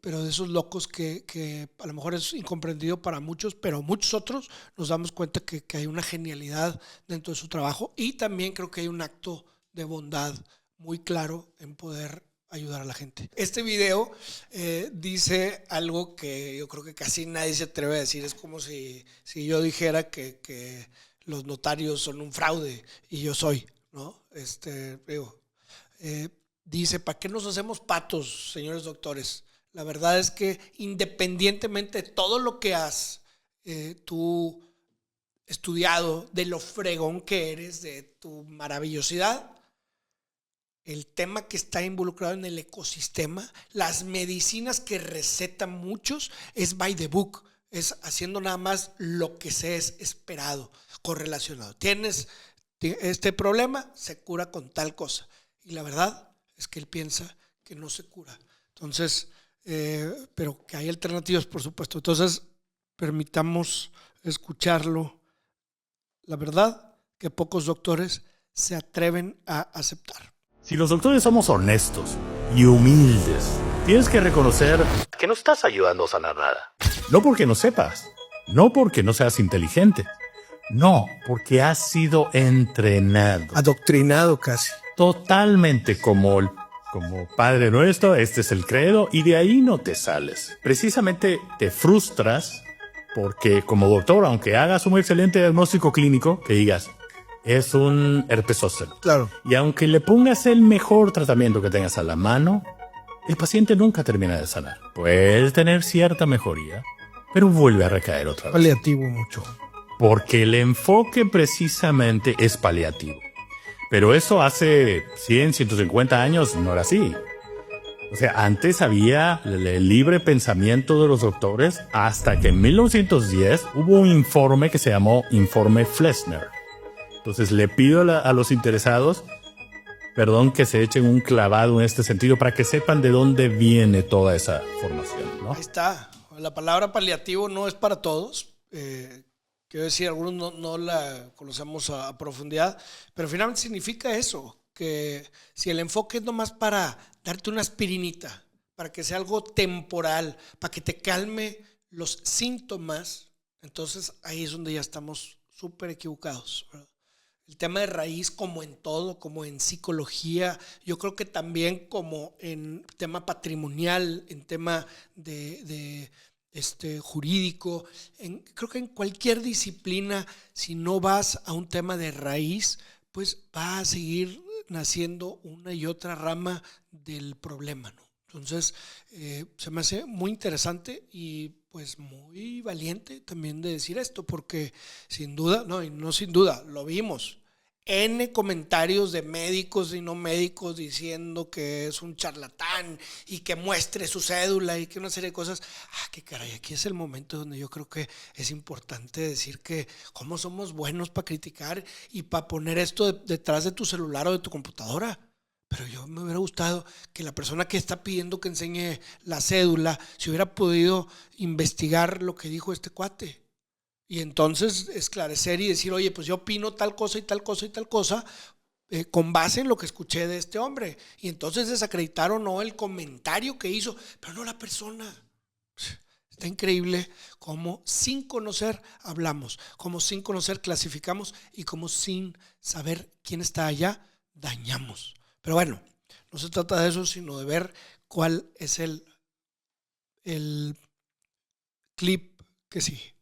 [SPEAKER 1] pero de esos locos que a lo mejor es incomprendido para muchos, pero muchos otros nos damos cuenta que hay una genialidad dentro de su trabajo, y también creo que hay un acto de bondad muy claro en poder ayudar a la gente. Este video dice algo que yo creo que casi nadie se atreve a decir. Es como si yo dijera que los notarios son un fraude y yo soy, ¿no? Dice, ¿para qué nos hacemos patos, señores doctores? La verdad es que independientemente de todo lo que has tú estudiado, de lo fregón que eres, de tu maravillosidad, el tema que está involucrado en el ecosistema, las medicinas que recetan muchos, es by the book, es haciendo nada más lo que se es esperado, correlacionado. Tienes este problema, se cura con tal cosa. Y la verdad es que él piensa que no se cura. Entonces, pero que hay alternativas, por supuesto. Entonces, permitamos escucharlo. La verdad que pocos doctores se atreven a aceptar.
[SPEAKER 6] Si los doctores somos honestos y humildes, tienes que reconocer que no estás ayudando a sanar nada. No porque no sepas, no porque no seas inteligente, no, porque has sido entrenado.
[SPEAKER 1] Adoctrinado casi.
[SPEAKER 6] Totalmente como Padre Nuestro, este es el credo, y de ahí no te sales. Precisamente te frustras porque como doctor, aunque hagas un excelente diagnóstico clínico, que digas, es un herpes zóster.
[SPEAKER 1] Claro.
[SPEAKER 6] Y aunque le pongas el mejor tratamiento que tengas a la mano, el paciente nunca termina de sanar. Puedes tener cierta mejoría, pero vuelve a recaer otra vez.
[SPEAKER 1] Paliativo mucho.
[SPEAKER 6] Porque el enfoque precisamente es paliativo. Pero eso hace 100, 150 años no era así. O sea, antes había el libre pensamiento de los doctores hasta que en 1910 hubo un informe que se llamó Informe Flessner. Entonces le pido a los interesados, que se echen un clavado en este sentido para que sepan de dónde viene toda esa formación, ¿no?
[SPEAKER 1] Ahí está. La palabra paliativo no es para todos. Quiero decir, algunos no la conocemos a profundidad, pero finalmente significa eso, que si el enfoque es nomás para darte una aspirinita, para que sea algo temporal, para que te calme los síntomas, entonces ahí es donde ya estamos súper equivocados, ¿verdad? El tema de raíz, como en todo, como en psicología, yo creo que también como en tema patrimonial, en tema de jurídico, creo que en cualquier disciplina, si no vas a un tema de raíz, pues va a seguir naciendo una y otra rama del problema, ¿no? Entonces, se me hace muy interesante y pues muy valiente también de decir esto, porque sin duda, no sin duda, lo vimos. N comentarios de médicos y no médicos diciendo que es un charlatán y que muestre su cédula y que una serie de cosas. Qué caray, aquí es el momento donde yo creo que es importante decir que cómo somos buenos para criticar y para poner esto detrás de tu celular o de tu computadora. Pero yo me hubiera gustado que la persona que está pidiendo que enseñe la cédula se hubiera podido investigar lo que dijo este cuate. Y entonces esclarecer y decir, oye, pues yo opino tal cosa y tal cosa y tal cosa con base en lo que escuché de este hombre. Y entonces desacreditar o no el comentario que hizo, pero no la persona. Está increíble cómo sin conocer hablamos, cómo sin conocer clasificamos y cómo sin saber quién está allá dañamos. Pero bueno, no se trata de eso, sino de ver cuál es el clip que sigue.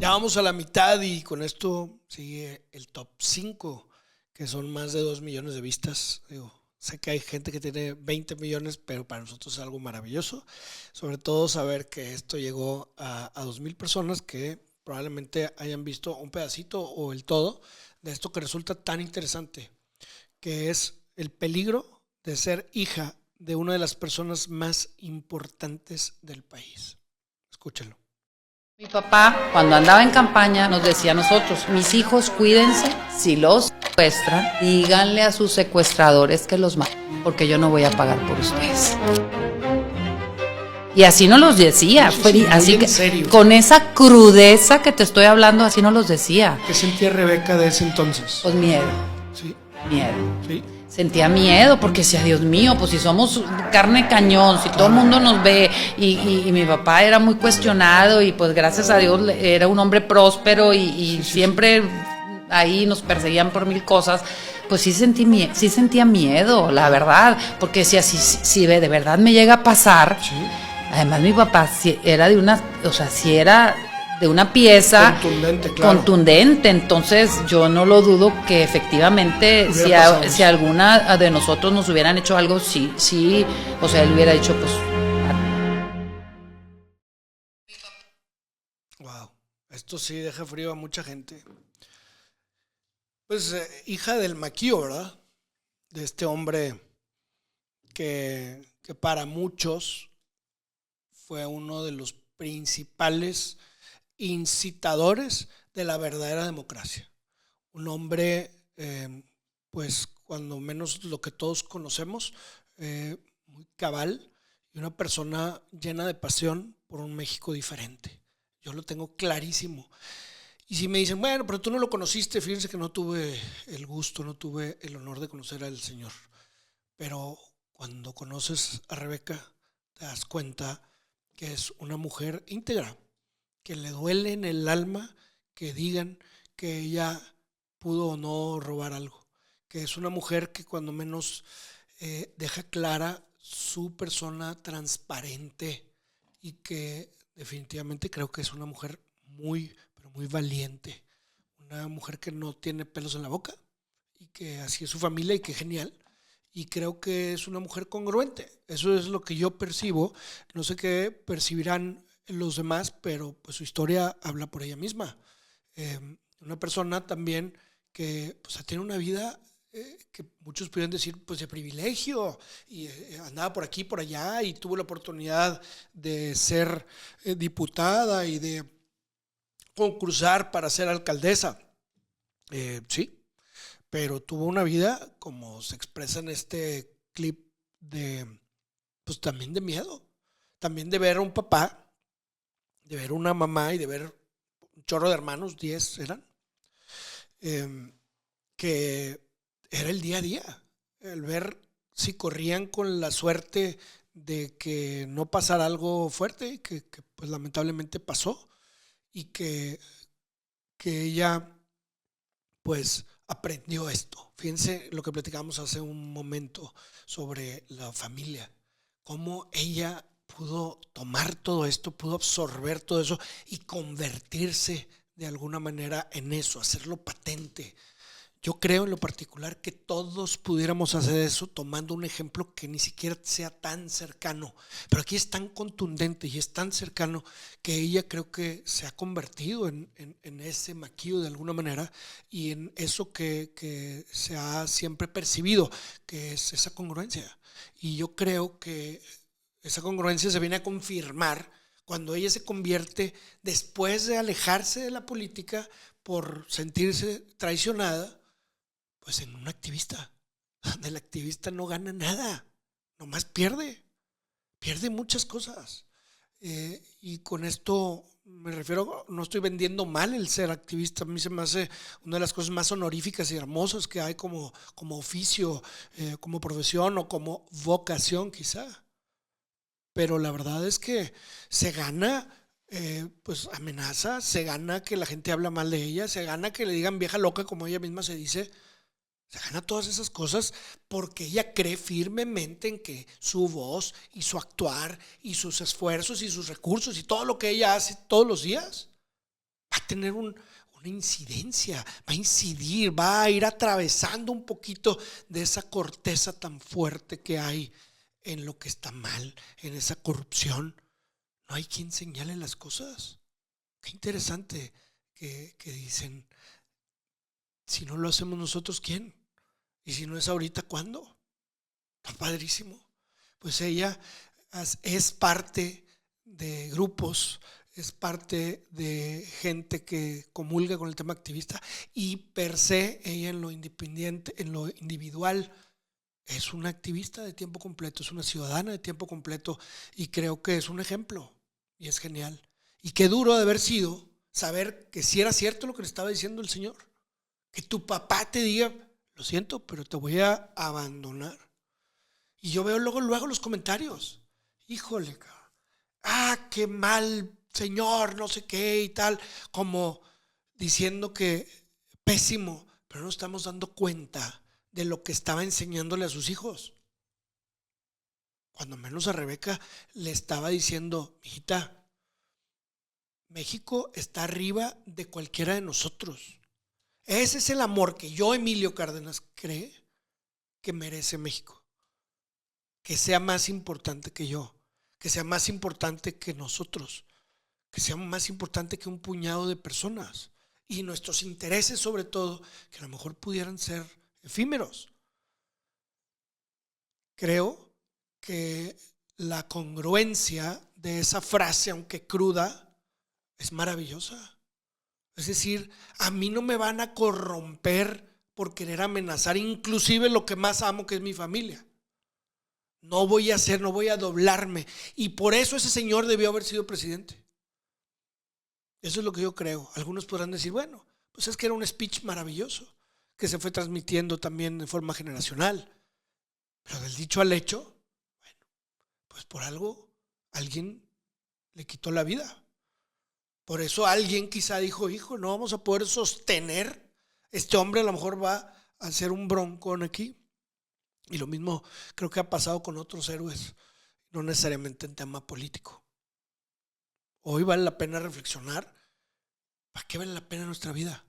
[SPEAKER 1] Ya vamos a la mitad y con esto sigue el top 5, que son más de 2 millones de vistas. Sé que hay gente que tiene 20 millones, pero para nosotros es algo maravilloso. Sobre todo saber que esto llegó a 2,000 personas que probablemente hayan visto un pedacito o el todo de esto que resulta tan interesante, que es el peligro de ser hija de una de las personas más importantes del país. Escúchelo.
[SPEAKER 2] Mi papá, cuando andaba en campaña, nos decía a nosotros, mis hijos, cuídense, si los secuestran, díganle a sus secuestradores que los maten, porque yo no voy a pagar por ustedes. Y así nos los decía, así que
[SPEAKER 1] serio.
[SPEAKER 2] con esa crudeza que te estoy hablando, así nos los decía.
[SPEAKER 1] ¿Qué sentía Rebeca de ese entonces?
[SPEAKER 2] Pues miedo,
[SPEAKER 1] Sí,
[SPEAKER 2] miedo.
[SPEAKER 1] sí.
[SPEAKER 2] Sentía miedo porque decía, Dios mío, pues si somos carne cañón, si todo el mundo nos ve, y mi papá era muy cuestionado y pues gracias a Dios era un hombre próspero y siempre ahí nos perseguían por mil cosas, pues sí sentía miedo, la verdad, porque decía, si de verdad me llega a pasar,
[SPEAKER 1] Sí.
[SPEAKER 2] además mi papá era de una pieza
[SPEAKER 1] Contundente, claro.
[SPEAKER 2] contundente, entonces yo no lo dudo que efectivamente si alguna de nosotros nos hubieran hecho algo, sí, o sea, él hubiera dicho, pues...
[SPEAKER 1] Wow, esto sí deja frío a mucha gente. Pues hija del maquío, ¿verdad? De este hombre que para muchos fue uno de los principales incitadores de la verdadera democracia. Un hombre, pues cuando menos lo que todos conocemos, muy cabal y una persona llena de pasión por un México diferente. Yo lo tengo clarísimo. Y si me dicen, bueno, pero tú no lo conociste, fíjense que no tuve el gusto, no tuve el honor de conocer al Señor. Pero cuando conoces a Rebeca, te das cuenta que es una mujer íntegra, que le duele en el alma que digan que ella pudo o no robar algo, que es una mujer que cuando menos deja clara su persona transparente y que definitivamente creo que es una mujer muy, pero muy valiente, una mujer que no tiene pelos en la boca y que así es su familia y que genial. Y creo que es una mujer congruente. Eso es lo que yo percibo. No sé qué percibirán los demás, pero pues su historia habla por ella misma. Una persona también que pues, tiene una vida que muchos pudieran decir pues de privilegio y andaba por aquí, por allá y tuvo la oportunidad de ser diputada y de concursar para ser alcaldesa. Sí, pero tuvo una vida, como se expresa en este clip, pues también de miedo, también de ver a un papá, de ver una mamá y de ver un chorro de hermanos, 10 eran, que era el día a día, el ver si corrían con la suerte de que no pasara algo fuerte, que pues lamentablemente pasó, y que ella pues aprendió esto. Fíjense lo que platicamos hace un momento sobre la familia, cómo ella pudo tomar todo esto, pudo absorber todo eso y convertirse de alguna manera en eso, hacerlo patente. Yo creo en lo particular que todos pudiéramos hacer eso tomando un ejemplo que ni siquiera sea tan cercano, pero aquí es tan contundente y es tan cercano que ella creo que se ha convertido en ese maquillo de alguna manera y en eso que se ha siempre percibido, que es esa congruencia. Y yo creo que esa congruencia se viene a confirmar cuando ella se convierte, después de alejarse de la política por sentirse traicionada, pues en un activista, donde el activista no gana nada, nomás pierde muchas cosas. Y con esto me refiero, no estoy vendiendo mal el ser activista, a mí se me hace una de las cosas más honoríficas y hermosas que hay como oficio, como profesión o como vocación quizá. Pero la verdad es que se gana pues amenazas, se gana que la gente habla mal de ella, se gana que le digan vieja loca como ella misma se dice. Se gana todas esas cosas porque ella cree firmemente en que su voz y su actuar y sus esfuerzos y sus recursos y todo lo que ella hace todos los días va a tener una incidencia, va a incidir, va a ir atravesando un poquito de esa corteza tan fuerte que hay en lo que está mal, en esa corrupción. No hay quien señale las cosas. Qué interesante que dicen, si no lo hacemos nosotros, ¿quién? Y si no es ahorita, ¿cuándo? Está padrísimo. Pues ella es parte de grupos, es parte de gente que comulga con el tema activista y per se ella en lo independiente, en lo individual, es una activista de tiempo completo, es una ciudadana de tiempo completo y creo que es un ejemplo y es genial. Y qué duro de haber sido saber que si era cierto lo que le estaba diciendo el señor, que tu papá te diga, lo siento, pero te voy a abandonar. Y yo veo luego los comentarios, híjole, cabrón, qué mal señor, no sé qué y tal, como diciendo que pésimo, pero no estamos dando cuenta de lo que estaba enseñándole a sus hijos. Cuando menos a Rebeca le estaba diciendo, hijita, México está arriba de cualquiera de nosotros. Ese es el amor que yo, Emilio Cárdenas, cree que merece México. Que sea más importante que yo, que sea más importante que nosotros, que sea más importante que un puñado de personas y nuestros intereses sobre todo, que a lo mejor pudieran ser efímeros. Creo que la congruencia de esa frase, aunque cruda, es maravillosa. Es decir, a mí no me van a corromper por querer amenazar inclusive lo que más amo, que es mi familia. No voy a doblarme. Y por eso ese señor debió haber sido presidente. Eso es lo que yo creo. Algunos podrán decir, bueno, pues es que era un speech maravilloso, que se fue transmitiendo también de forma generacional. Pero del dicho al hecho, bueno, pues por algo alguien le quitó la vida. Por eso alguien quizá dijo, hijo, no vamos a poder sostener. Este hombre a lo mejor va a ser un broncón aquí. Y lo mismo creo que ha pasado con otros héroes, no necesariamente en tema político. Hoy vale la pena reflexionar, ¿para qué vale la pena nuestra vida?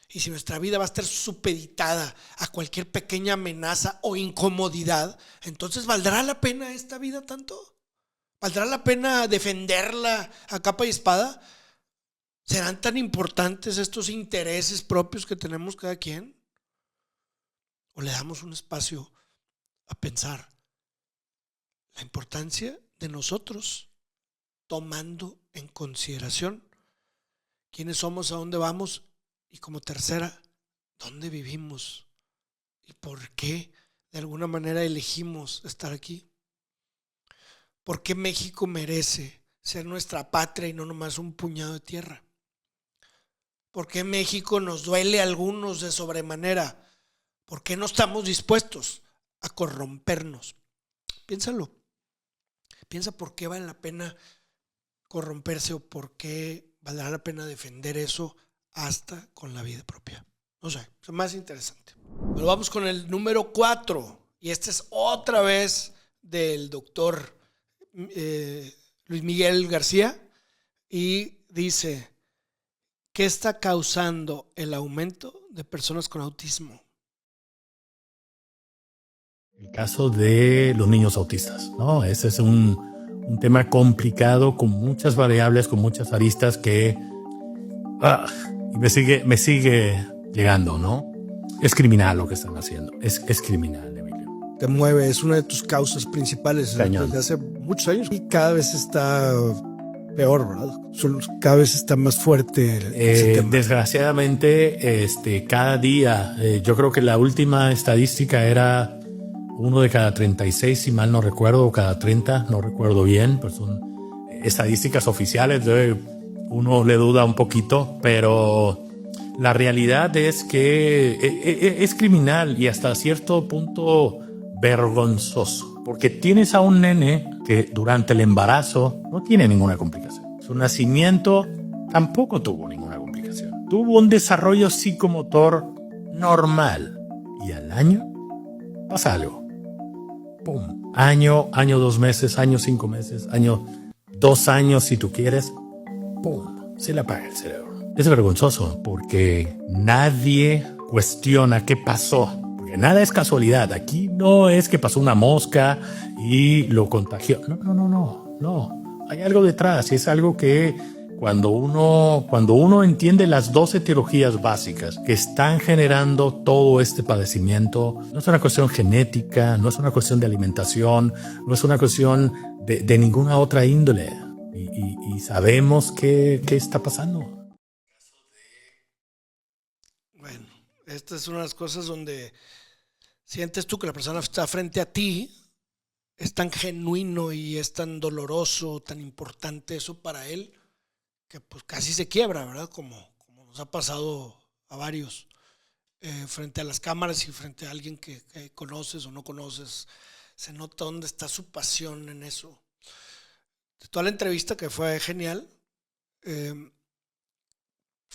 [SPEAKER 1] Y si nuestra vida va a estar supeditada a cualquier pequeña amenaza o incomodidad, entonces ¿valdrá la pena esta vida tanto? ¿Valdrá la pena defenderla a capa y espada? ¿Serán tan importantes estos intereses propios que tenemos cada quien? ¿O le damos un espacio a pensar la importancia de nosotros, tomando en consideración quiénes somos, a dónde vamos y, como tercera, dónde vivimos y por qué de alguna manera elegimos estar aquí? ¿Por qué México merece ser nuestra patria y no nomás un puñado de tierra? ¿Por qué México nos duele a algunos de sobremanera? ¿Por qué no estamos dispuestos a corrompernos? Piénsalo. Piensa por qué vale la pena corromperse o por qué valdrá la pena defender eso hasta con la vida propia. No sé, es más interesante. Pero vamos con el número 4. Y este es otra vez del doctor Luis Miguel García. Y dice, ¿qué está causando el aumento de personas con autismo?
[SPEAKER 6] El caso de los niños autistas, ¿no? Ese es un tema complicado, con muchas variables, con muchas aristas que y me sigue llegando, ¿no? Es criminal lo que están haciendo. Es criminal, Emilio.
[SPEAKER 1] Te mueve, es una de tus causas principales desde hace muchos años y cada vez está peor, ¿verdad? Cada vez está más fuerte ese tema.
[SPEAKER 6] Desgraciadamente, cada día, yo creo que la última estadística era 1 de cada 36, si mal no recuerdo, o cada 30, no recuerdo bien, pero son estadísticas oficiales, uno le duda un poquito, pero la realidad es que es criminal y hasta cierto punto vergonzoso, porque tienes a un nene que durante el embarazo no tiene ninguna complicación. Su nacimiento tampoco tuvo ninguna complicación. Tuvo un desarrollo psicomotor normal y al año pasa algo. ¡Pum! Año 2 meses, año 5 meses, año 2 años si tú quieres. ¡Pum! Se le apaga el cerebro. Es vergonzoso porque nadie cuestiona qué pasó. Porque nada es casualidad. Aquí no es que pasó una mosca y lo contagió. No. Hay algo detrás y es algo que cuando uno entiende las dos etiologías básicas que están generando todo este padecimiento, no es una cuestión genética, no es una cuestión de alimentación, no es una cuestión de ninguna otra índole. Y sabemos qué está pasando.
[SPEAKER 1] Bueno, esta es una de las cosas donde sientes tú que la persona está frente a ti, es tan genuino y es tan doloroso, tan importante eso para él, que pues casi se quiebra, ¿verdad? Como nos ha pasado a varios, frente a las cámaras y frente a alguien que conoces o no conoces, se nota dónde está su pasión en eso. De toda la entrevista, que fue genial,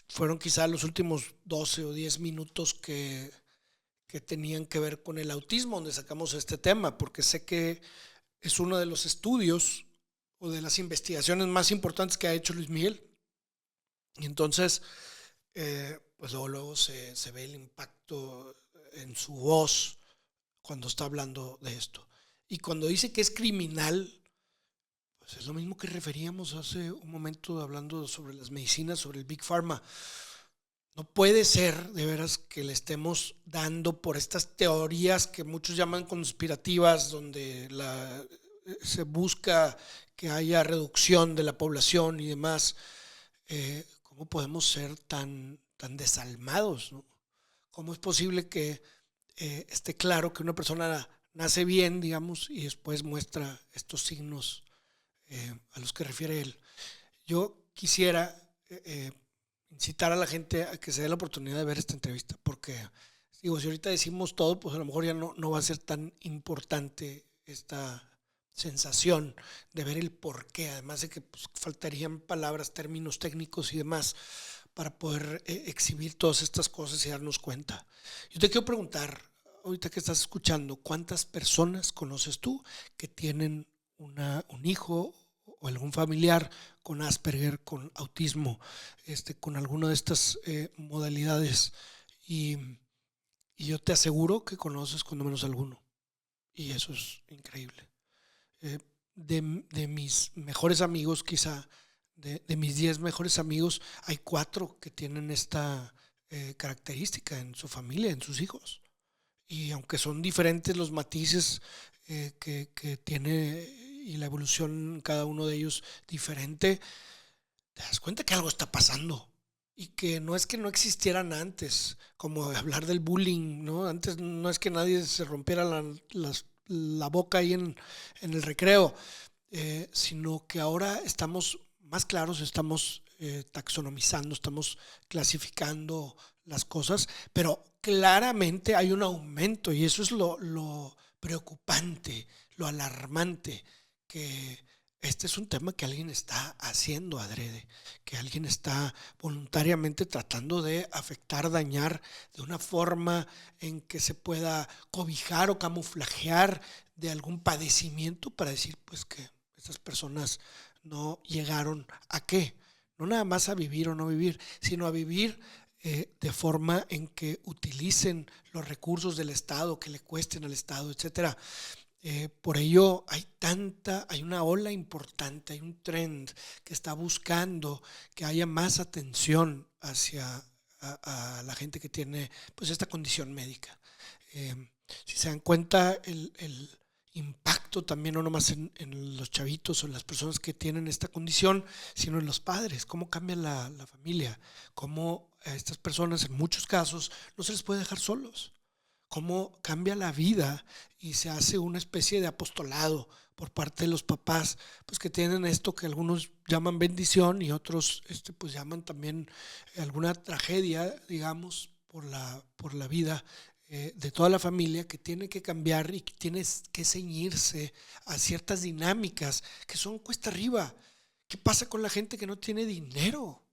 [SPEAKER 1] fueron quizá los últimos 12 o 10 minutos que tenían que ver con el autismo, donde sacamos este tema, porque sé que es uno de los estudios o de las investigaciones más importantes que ha hecho Luis Miguel. Y entonces, pues luego se ve el impacto en su voz cuando está hablando de esto. Y cuando dice que es criminal, pues es lo mismo que referíamos hace un momento hablando sobre las medicinas, sobre el Big Pharma. No puede ser, de veras, que le estemos dando por estas teorías que muchos llaman conspirativas, donde se busca que haya reducción de la población y demás. ¿Cómo podemos ser tan desalmados, ¿no? ¿Cómo es posible que esté claro que una persona nace bien, digamos, y después muestra estos signos a los que refiere él? Yo quisiera incitar a la gente a que se dé la oportunidad de ver esta entrevista, porque digo, si ahorita decimos todo, pues a lo mejor ya no va a ser tan importante esta sensación de ver el porqué, además de que pues, faltarían palabras, términos técnicos y demás para poder exhibir todas estas cosas y darnos cuenta. Yo te quiero preguntar, ahorita que estás escuchando, ¿cuántas personas conoces tú que tienen un hijo o algún familiar con Asperger, con autismo, con alguna de estas modalidades? Y yo te aseguro que conoces cuando menos alguno. Y eso es increíble. De mis mejores amigos, quizá, de mis 10 mejores amigos, hay 4 que tienen esta característica en su familia, en sus hijos. Y aunque son diferentes los matices que tiene y la evolución cada uno de ellos diferente, te das cuenta que algo está pasando y que no es que no existieran antes, como hablar del bullying, ¿no? Antes no es que nadie se rompiera la boca ahí en el recreo, sino que ahora estamos más claros, estamos taxonomizando, estamos clasificando las cosas, pero claramente hay un aumento y eso es lo preocupante, lo alarmante, que este es un tema que alguien está haciendo adrede, que alguien está voluntariamente tratando de afectar, dañar de una forma en que se pueda cobijar o camuflajear de algún padecimiento para decir pues que estas personas no llegaron a qué, no nada más a vivir o no vivir, sino a vivir de forma en que utilicen los recursos del Estado, que le cuesten al Estado, etcétera. Por ello hay una ola importante, hay un trend que está buscando que haya más atención hacia a la gente que tiene pues esta condición médica. Si se dan cuenta el impacto también no nomás en los chavitos o en las personas que tienen esta condición, sino en los padres, cómo cambia la familia, cómo a estas personas en muchos casos no se les puede dejar solos, cómo cambia la vida y se hace una especie de apostolado por parte de los papás, pues que tienen esto que algunos llaman bendición y otros pues llaman también alguna tragedia, digamos, por la vida de toda la familia, que tiene que cambiar y que tiene que ceñirse a ciertas dinámicas que son cuesta arriba. ¿Qué pasa con la gente que no tiene dinero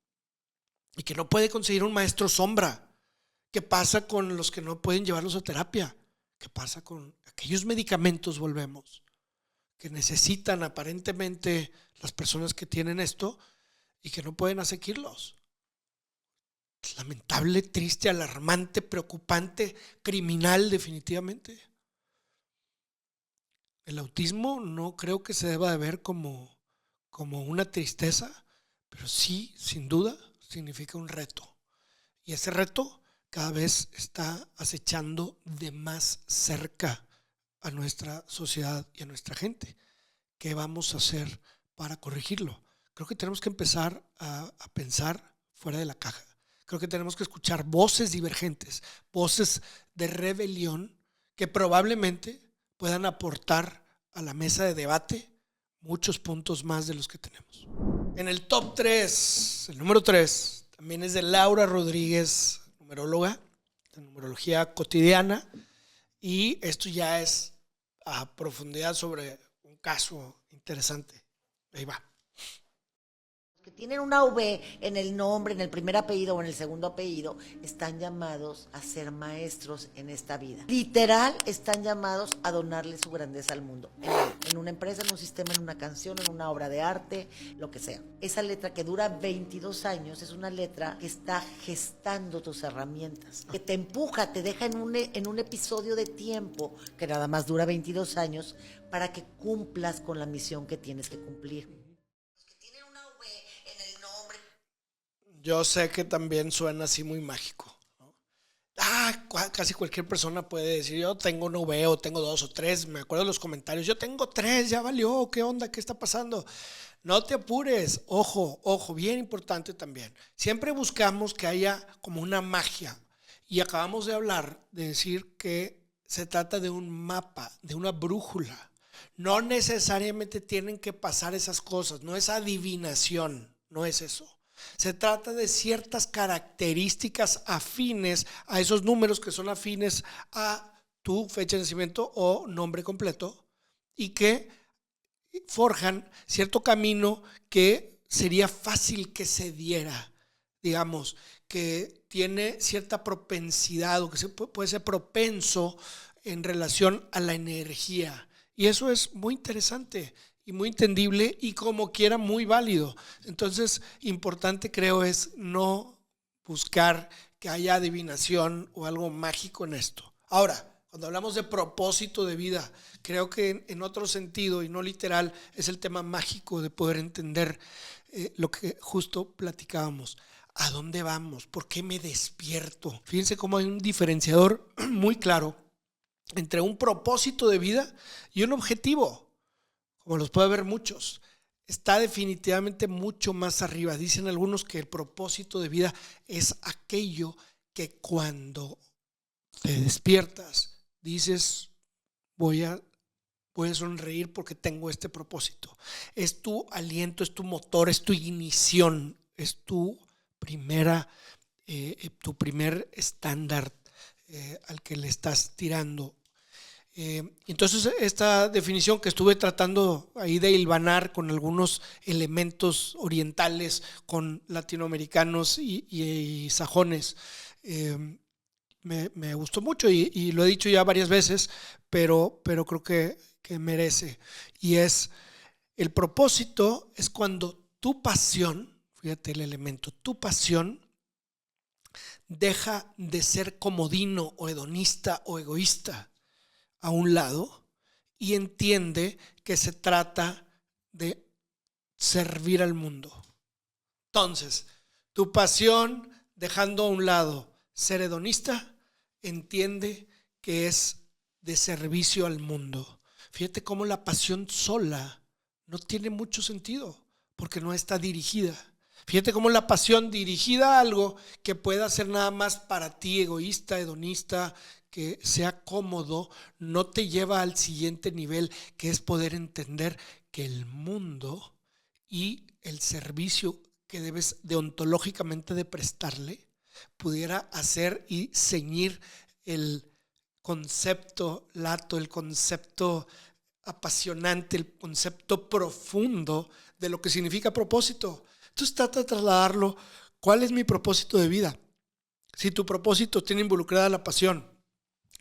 [SPEAKER 1] y que no puede conseguir un maestro sombra? ¿Qué pasa con los que no pueden llevarlos a terapia? ¿Qué pasa con aquellos medicamentos, volvemos, que necesitan aparentemente las personas que tienen esto y que no pueden asequirlos? Es lamentable, triste, alarmante, preocupante, criminal definitivamente. El autismo no creo que se deba de ver como una tristeza, pero sí, sin duda, significa un reto. Y ese reto cada vez está acechando de más cerca a nuestra sociedad y a nuestra gente. ¿Qué vamos a hacer para corregirlo? Creo que tenemos que empezar a pensar fuera de la caja. Creo que tenemos que escuchar voces divergentes, voces de rebelión que probablemente puedan aportar a la mesa de debate muchos puntos más de los que tenemos. En el top 3, el número 3, también es de Laura Rodríguez, numeróloga, de numerología cotidiana, y esto ya es a profundidad sobre un caso interesante. Ahí va.
[SPEAKER 5] Que tienen una V en el nombre, en el primer apellido o en el segundo apellido, están llamados a ser maestros en esta vida. Literal, están llamados a donarle su grandeza al mundo. En una empresa, en un sistema, en una canción, en una obra de arte, lo que sea. Esa letra que dura 22 años es una letra que está gestando tus herramientas, que te empuja, te deja en un episodio de tiempo que nada más dura 22 años para que cumplas con la misión que tienes que cumplir.
[SPEAKER 1] Yo sé que también suena así muy mágico, ¿no? Casi cualquier persona puede decir, yo tengo una V o tengo 2 o 3. Me acuerdo de los comentarios, yo tengo 3, ya valió, ¿qué onda? ¿Qué está pasando? No te apures, ojo, bien importante también. Siempre buscamos que haya como una magia. Y acabamos de hablar, de decir que se trata de un mapa, de una brújula. No necesariamente tienen que pasar esas cosas, no es adivinación, no es eso. Se trata de ciertas características afines a esos números que son afines a tu fecha de nacimiento o nombre completo y que forjan cierto camino que sería fácil que se diera, digamos, que tiene cierta propensidad o que puede ser propenso en relación a la energía. Y eso es muy interesante y muy entendible y como quiera muy válido. Entonces, importante creo es no buscar que haya adivinación o algo mágico en esto. Ahora, cuando hablamos de propósito de vida, creo que en otro sentido y no literal es el tema mágico de poder entender lo que justo platicábamos. ¿A dónde vamos? ¿Por qué me despierto? Fíjense cómo hay un diferenciador muy claro entre un propósito de vida y un objetivo. Como los puede haber muchos, está definitivamente mucho más arriba. Dicen algunos que el propósito de vida es aquello que cuando te despiertas dices, voy a sonreír porque tengo este propósito. Es tu aliento, es tu motor, es tu ignición, es tu primer estándar al que le estás tirando. Entonces esta definición que estuve tratando ahí de hilvanar con algunos elementos orientales, con latinoamericanos y sajones, me gustó mucho y lo he dicho ya varias veces, pero creo que merece. Y es, el propósito es cuando tu pasión, fíjate el elemento, tu pasión deja de ser comodino o hedonista o egoísta a un lado y entiende que se trata de servir al mundo. Entonces, tu pasión, dejando a un lado ser hedonista, entiende que es de servicio al mundo. Fíjate cómo la pasión sola no tiene mucho sentido porque no está dirigida. Fíjate cómo la pasión dirigida a algo que pueda ser nada más para ti, egoísta, hedonista, que sea cómodo, no te lleva al siguiente nivel, que es poder entender que el mundo y el servicio que debes deontológicamente de prestarle pudiera hacer y ceñir el concepto lato, el concepto apasionante, el concepto profundo de lo que significa propósito. Entonces trata de trasladarlo. ¿Cuál es mi propósito de vida? Si tu propósito tiene involucrada la pasión,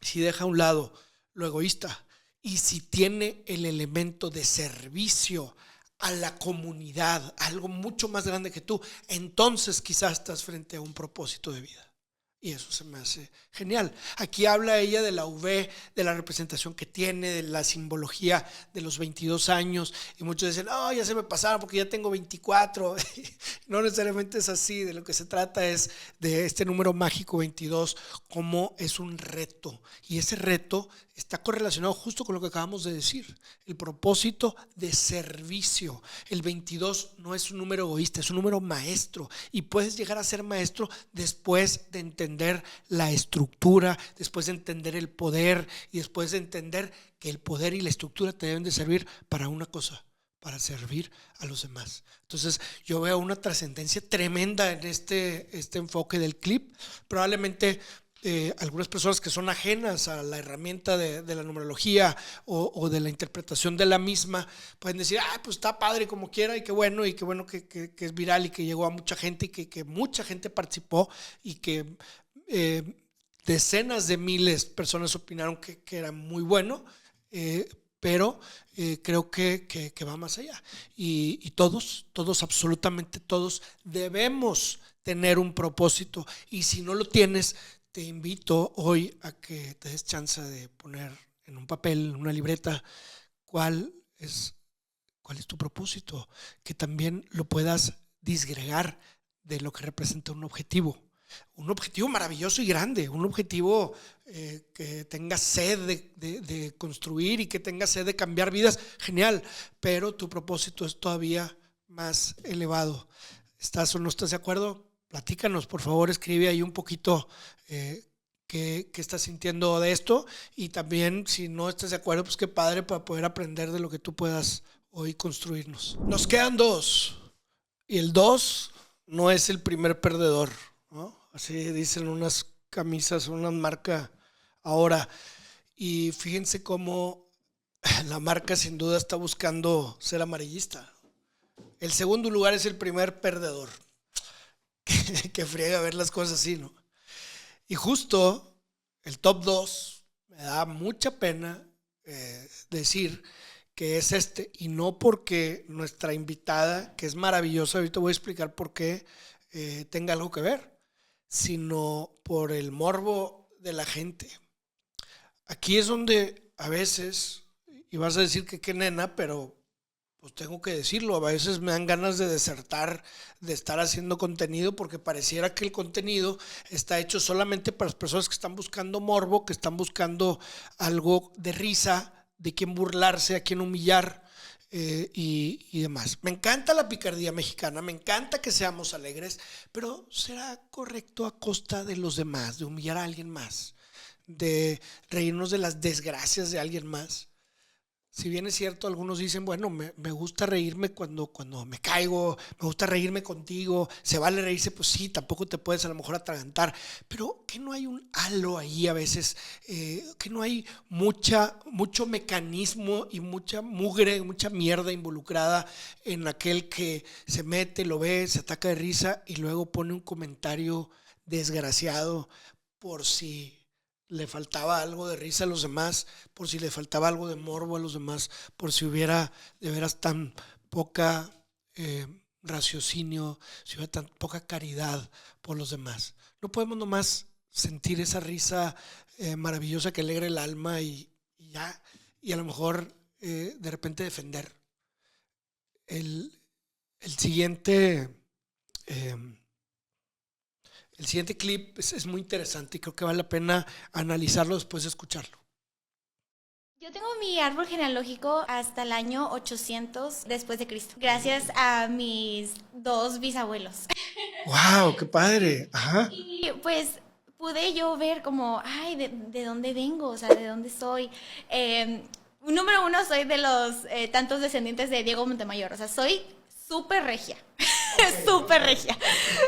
[SPEAKER 1] si deja a un lado lo egoísta y si tiene el elemento de servicio a la comunidad, algo mucho más grande que tú, entonces quizás estás frente a un propósito de vida. Y eso se me hace genial. Aquí habla ella de la V, de la representación que tiene, de la simbología de los 22 años. Y muchos dicen, oh, ya se me pasaron porque ya tengo 24. No necesariamente es así. De lo que se trata es de este número mágico 22, como es un reto. Y ese reto está correlacionado justo con lo que acabamos de decir. El propósito de servicio. El 22 no es un número egoísta, es un número maestro. Y puedes llegar a ser maestro después de entender la estructura, después de entender el poder y después de entender que el poder y la estructura te deben de servir para una cosa, para servir a los demás. Entonces yo veo una trascendencia tremenda en este enfoque del clip. Probablemente algunas personas que son ajenas a la herramienta de la numerología o de la interpretación de la misma pueden decir, pues está padre como quiera y qué bueno que es viral y que llegó a mucha gente y que mucha gente participó y que decenas de miles de personas opinaron que era muy bueno, pero creo que va más allá y todos, absolutamente todos debemos tener un propósito, y si no lo tienes, te invito hoy a que te des chance de poner en un papel, en una libreta, cuál es tu propósito, que también lo puedas disgregar de lo que representa un objetivo maravilloso y grande, un objetivo que tenga sed de construir y que tenga sed de cambiar vidas, genial, pero tu propósito es todavía más elevado. ¿Estás o no estás de acuerdo? Platícanos, por favor, escribe ahí un poquito qué estás sintiendo de esto, y también si no estás de acuerdo, pues qué padre para poder aprender de lo que tú puedas hoy construirnos. Nos quedan 2 y el 2 no es el primer perdedor, ¿no? Así dicen unas camisas, una marca ahora, y fíjense cómo la marca sin duda está buscando ser amarillista. El segundo lugar es el primer perdedor. Que friega ver las cosas así, ¿no? Y justo el top 2 me da mucha pena decir que es este, y no porque nuestra invitada, que es maravillosa, ahorita voy a explicar por qué, tenga algo que ver, sino por el morbo de la gente. Aquí es donde a veces, y vas a decir que qué nena, pero pues tengo que decirlo, a veces me dan ganas de desertar de estar haciendo contenido, porque pareciera que el contenido está hecho solamente para las personas que están buscando morbo, que están buscando algo de risa, de quién burlarse, a quién humillar y demás. Me encanta la picardía mexicana, me encanta que seamos alegres, pero ¿será correcto a costa de los demás, de humillar a alguien más, de reírnos de las desgracias de alguien más? Si bien es cierto, algunos dicen, bueno, me gusta reírme cuando me caigo, me gusta reírme contigo, se vale reírse, pues sí, tampoco te puedes a lo mejor atragantar, pero que no hay un halo ahí a veces, que no hay mucho mecanismo y mucha mugre, mucha mierda involucrada en aquel que se mete, lo ve, se ataca de risa y luego pone un comentario desgraciado por si le faltaba algo de risa a los demás, por si le faltaba algo de morbo a los demás, por si hubiera de veras tan poca raciocinio, si hubiera tan poca caridad por los demás. No podemos nomás sentir esa risa maravillosa que alegra el alma y ya, y a lo mejor de repente defender. El siguiente... El siguiente clip es muy interesante y creo que vale la pena analizarlo después de escucharlo.
[SPEAKER 7] Yo tengo mi árbol genealógico hasta el año 800 después de Cristo, gracias a mis 2 bisabuelos.
[SPEAKER 1] ¡Wow! ¡Qué padre! Ajá.
[SPEAKER 7] Y pues pude yo ver como, ay, ¿de dónde vengo? O sea, ¿de dónde soy? Número 1, soy de los tantos descendientes de Diego Montemayor. O sea, soy súper regia. Súper regia.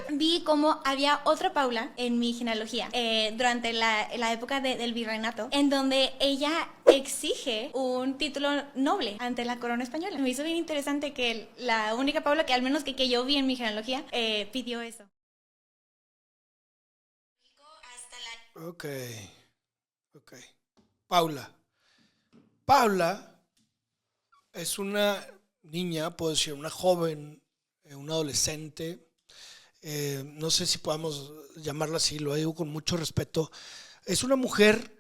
[SPEAKER 7] Vi como había otra Paula en mi genealogía durante la época del virreinato, en donde ella exige un título noble ante la corona española. Me hizo bien interesante que la única Paula que al menos que yo vi en mi genealogía pidió eso.
[SPEAKER 1] Ok. Paula es una niña, puedo decir, una joven, una adolescente no sé si podamos llamarla así, lo digo con mucho respeto, es una mujer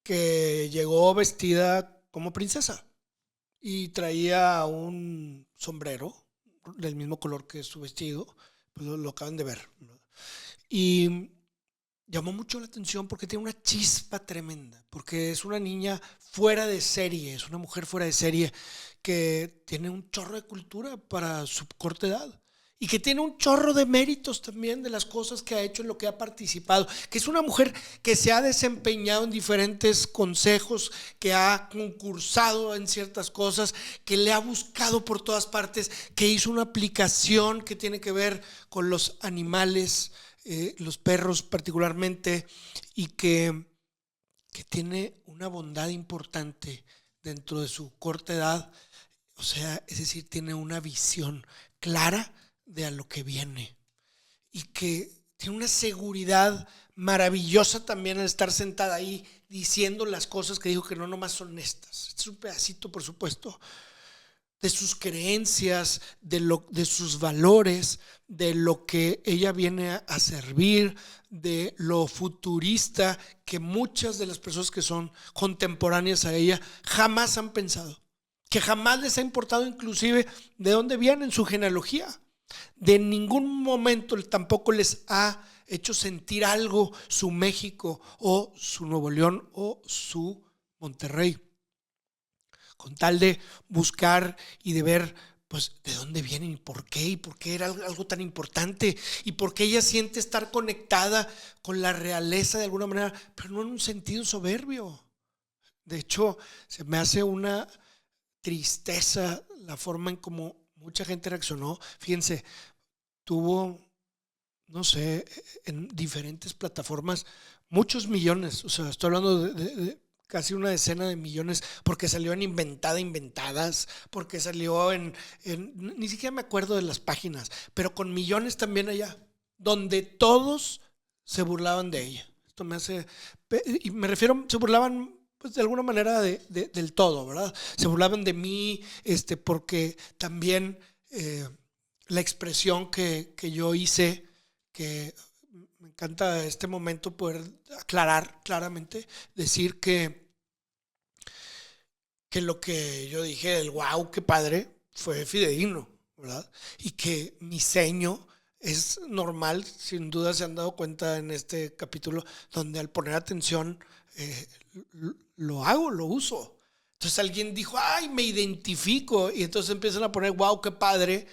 [SPEAKER 1] que llegó vestida como princesa y traía un sombrero del mismo color que su vestido, pues lo acaban de ver. Y llamó mucho la atención porque tiene una chispa tremenda, porque es una niña fuera de serie, es una mujer fuera de serie que tiene un chorro de cultura para su corta edad y que tiene un chorro de méritos también de las cosas que ha hecho, en lo que ha participado, que es una mujer que se ha desempeñado en diferentes consejos, que ha concursado en ciertas cosas, que le ha buscado por todas partes, que hizo una aplicación que tiene que ver con los animales, los perros particularmente, y que tiene una bondad importante dentro de su corta edad. O sea, es decir, tiene una visión clara de a lo que viene y que tiene una seguridad maravillosa también al estar sentada ahí diciendo las cosas que dijo, que no nomás son estas. Este es un pedacito, por supuesto, de sus creencias, de sus valores, de lo que ella viene a servir, de lo futurista que muchas de las personas que son contemporáneas a ella jamás han pensado, que jamás les ha importado inclusive de dónde vienen, su genealogía. De ningún momento tampoco les ha hecho sentir algo su México o su Nuevo León o su Monterrey, con tal de buscar y de ver pues de dónde vienen y por qué era algo tan importante y por qué ella siente estar conectada con la realeza de alguna manera, pero no en un sentido soberbio. De hecho, se me hace una tristeza la forma en cómo mucha gente reaccionó. Fíjense, tuvo, no sé, en diferentes plataformas muchos millones, o sea, estoy hablando de casi una decena de millones, porque salió en Inventadas, porque salió ni siquiera me acuerdo de las páginas, pero con millones también allá, donde todos se burlaban de ella. Esto me hace, y me refiero, se burlaban pues de alguna manera del todo, ¿verdad? Se burlaban de mí, porque también la expresión que yo hice, que me encanta este momento poder aclarar claramente, decir que lo que yo dije, el wow, qué padre, fue fidedigno, ¿verdad? Y que mi ceño es normal, sin duda se han dado cuenta en este capítulo, donde al poner atención lo hago, lo uso. Entonces alguien dijo, ay, me identifico, y entonces empiezan a poner, wow, qué padre,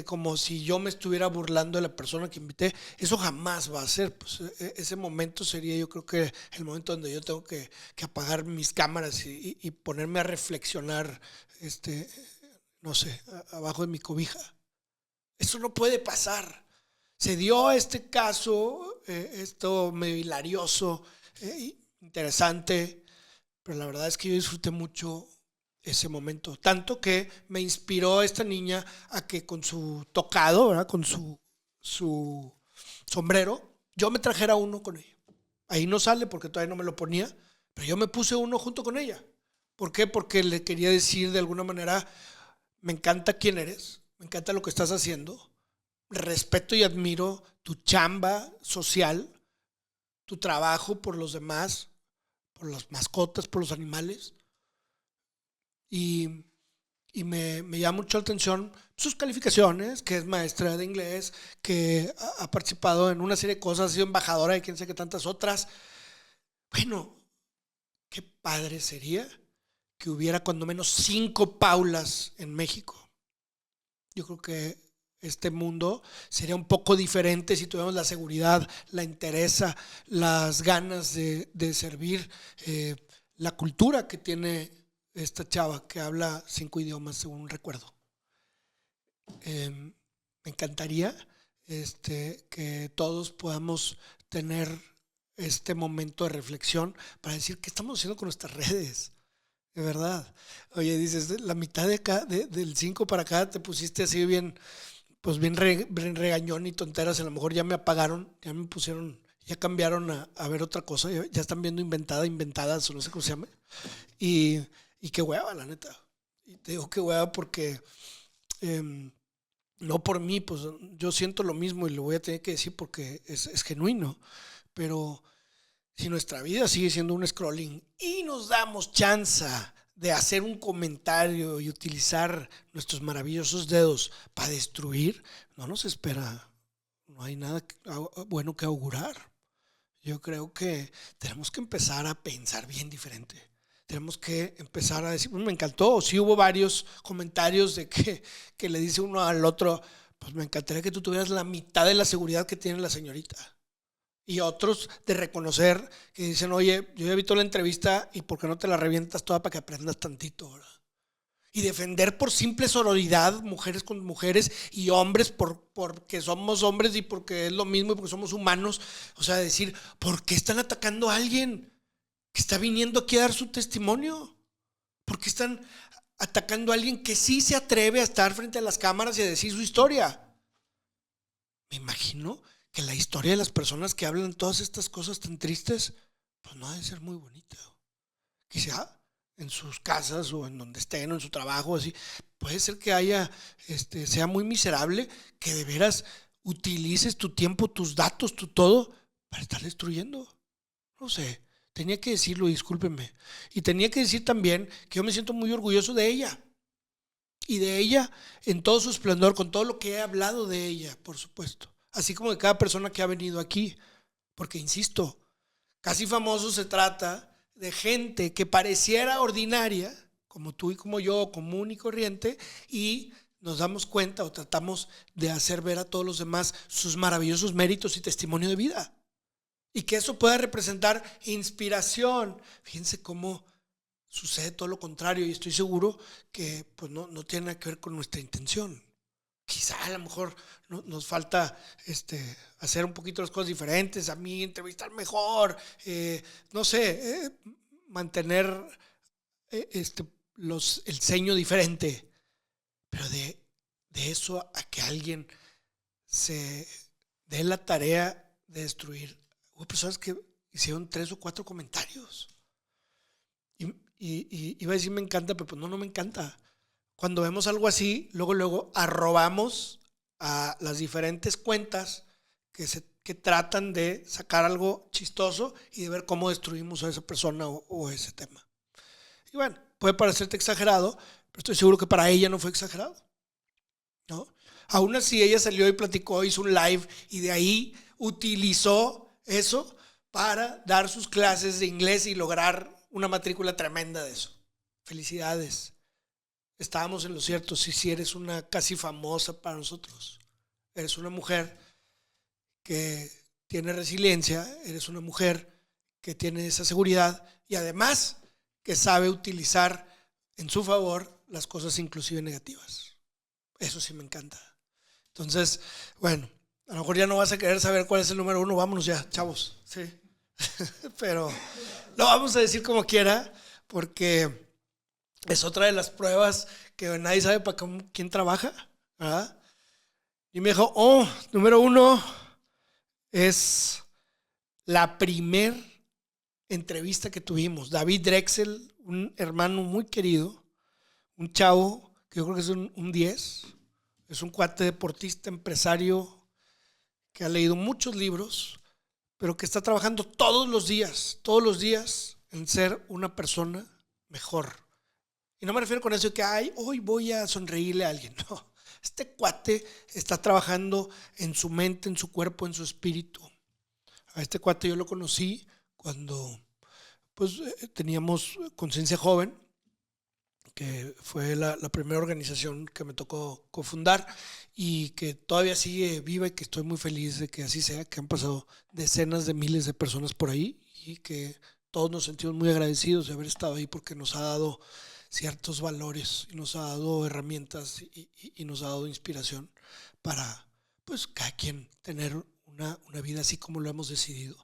[SPEAKER 1] como si yo me estuviera burlando de la persona que invité. Eso jamás va a ser. Pues, ese momento sería, yo creo que el momento donde yo tengo que apagar mis cámaras y ponerme a reflexionar, no sé, abajo de mi cobija. Eso no puede pasar. Se dio este caso, esto medio hilarioso, interesante, pero la verdad es que yo disfruté mucho ese momento, tanto que me inspiró esta niña a que con su tocado, ¿verdad? Con su sombrero, yo me trajera uno con ella. Ahí no sale porque todavía no me lo ponía, pero yo me puse uno junto con ella. ¿Por qué? Porque le quería decir de alguna manera, me encanta quién eres, me encanta lo que estás haciendo, respeto y admiro tu chamba social, tu trabajo por los demás, por las mascotas, por los animales, y me llama mucho la atención sus calificaciones, que es maestra de inglés, que ha participado en una serie de cosas, ha sido embajadora de quién sé qué tantas otras. Bueno, qué padre sería que hubiera cuando menos 5 Paulas en México. Yo creo que este mundo sería un poco diferente si tuviéramos la seguridad, la entereza, las ganas de servir, la cultura que tiene esta chava que habla 5 idiomas, según recuerdo. Me encantaría que todos podamos tener este momento de reflexión para decir qué estamos haciendo con nuestras redes. De verdad. Oye, dices, la mitad de acá, del 5 para acá te pusiste así bien, pues bien regañón y tonteras. A lo mejor ya me apagaron, ya me pusieron, ya cambiaron a ver otra cosa. Ya están viendo Inventadas o no sé cómo se llama. Y qué hueva, la neta. Y te digo qué hueva porque no por mí, pues yo siento lo mismo y lo voy a tener que decir porque es genuino, pero si nuestra vida sigue siendo un scrolling y nos damos chance de hacer un comentario y utilizar nuestros maravillosos dedos para destruir, no nos espera, no hay nada bueno que augurar. Yo creo que tenemos que empezar a pensar bien diferente. Tenemos que empezar a decir, me encantó, sí hubo varios comentarios de que le dice uno al otro, pues me encantaría que tú tuvieras la mitad de la seguridad que tiene la señorita. Y otros de reconocer que dicen, oye, yo ya vi toda la entrevista y ¿por qué no te la revientas toda para que aprendas tantito? ¿Verdad? Y defender por simple sororidad mujeres con mujeres y hombres porque somos hombres y porque es lo mismo y porque somos humanos. O sea, decir, ¿por qué están atacando a alguien que está viniendo aquí a dar su testimonio? ¿Por qué están atacando a alguien que sí se atreve a estar frente a las cámaras y a decir su historia? Me imagino que la historia de las personas que hablan todas estas cosas tan tristes, pues no ha de ser muy bonita. Quizá en sus casas o en donde estén o en su trabajo, así, puede ser que haya, sea muy miserable, que de veras utilices tu tiempo, tus datos, tu todo, para estar destruyendo. No sé, tenía que decirlo, discúlpenme. Y tenía que decir también que yo me siento muy orgulloso de ella. Y de ella en todo su esplendor, con todo lo que he hablado de ella, por supuesto. Así como de cada persona que ha venido aquí. Porque, insisto, Casi Famosos se trata de gente que pareciera ordinaria, como tú y como yo, común y corriente, y nos damos cuenta o tratamos de hacer ver a todos los demás sus maravillosos méritos y testimonio de vida. Y que eso pueda representar inspiración. Fíjense cómo sucede todo lo contrario y estoy seguro que pues no tiene nada que ver con nuestra intención. Quizá a lo mejor nos falta hacer un poquito las cosas diferentes, a mí entrevistar mejor, no sé, mantener el ceño diferente. Pero de eso a que alguien se dé la tarea de destruir. Hubo personas que hicieron 3 o 4 comentarios. Y iba a decir me encanta, pero pues no me encanta. Cuando vemos algo así, luego arrobamos a las diferentes cuentas que tratan de sacar algo chistoso y de ver cómo destruimos a esa persona o ese tema. Y bueno, puede parecerte exagerado, pero estoy seguro que para ella no fue exagerado, ¿no? Aún así, ella salió y platicó, hizo un live y de ahí utilizó eso para dar sus clases de inglés y lograr una matrícula tremenda de eso. Felicidades. Estábamos en lo cierto. Si eres una casi famosa para nosotros, eres una mujer que tiene resiliencia, eres una mujer que tiene esa seguridad y además que sabe utilizar en su favor las cosas inclusive negativas. Eso sí me encanta. Entonces, bueno, a lo mejor ya no vas a querer saber cuál es el número 1, vámonos ya, chavos, sí. Pero lo vamos a decir como quiera porque es otra de las pruebas que nadie sabe para quién trabaja, ¿verdad? Y me dijo, número 1 es la primer entrevista que tuvimos. David Drexel, un hermano muy querido, un chavo que yo creo que es un 10, es un cuate deportista, empresario que ha leído muchos libros, pero que está trabajando todos los días en ser una persona mejor. Y no me refiero con eso de que hoy voy a sonreírle a alguien. No, este cuate está trabajando en su mente, en su cuerpo, en su espíritu. A este cuate yo lo conocí cuando teníamos Conciencia Joven, que fue la primera organización que me tocó cofundar y que todavía sigue viva y que estoy muy feliz de que así sea, que han pasado decenas de miles de personas por ahí y que todos nos sentimos muy agradecidos de haber estado ahí porque nos ha dado ciertos valores y nos ha dado herramientas y nos ha dado inspiración para pues cada quien tener una vida así como lo hemos decidido.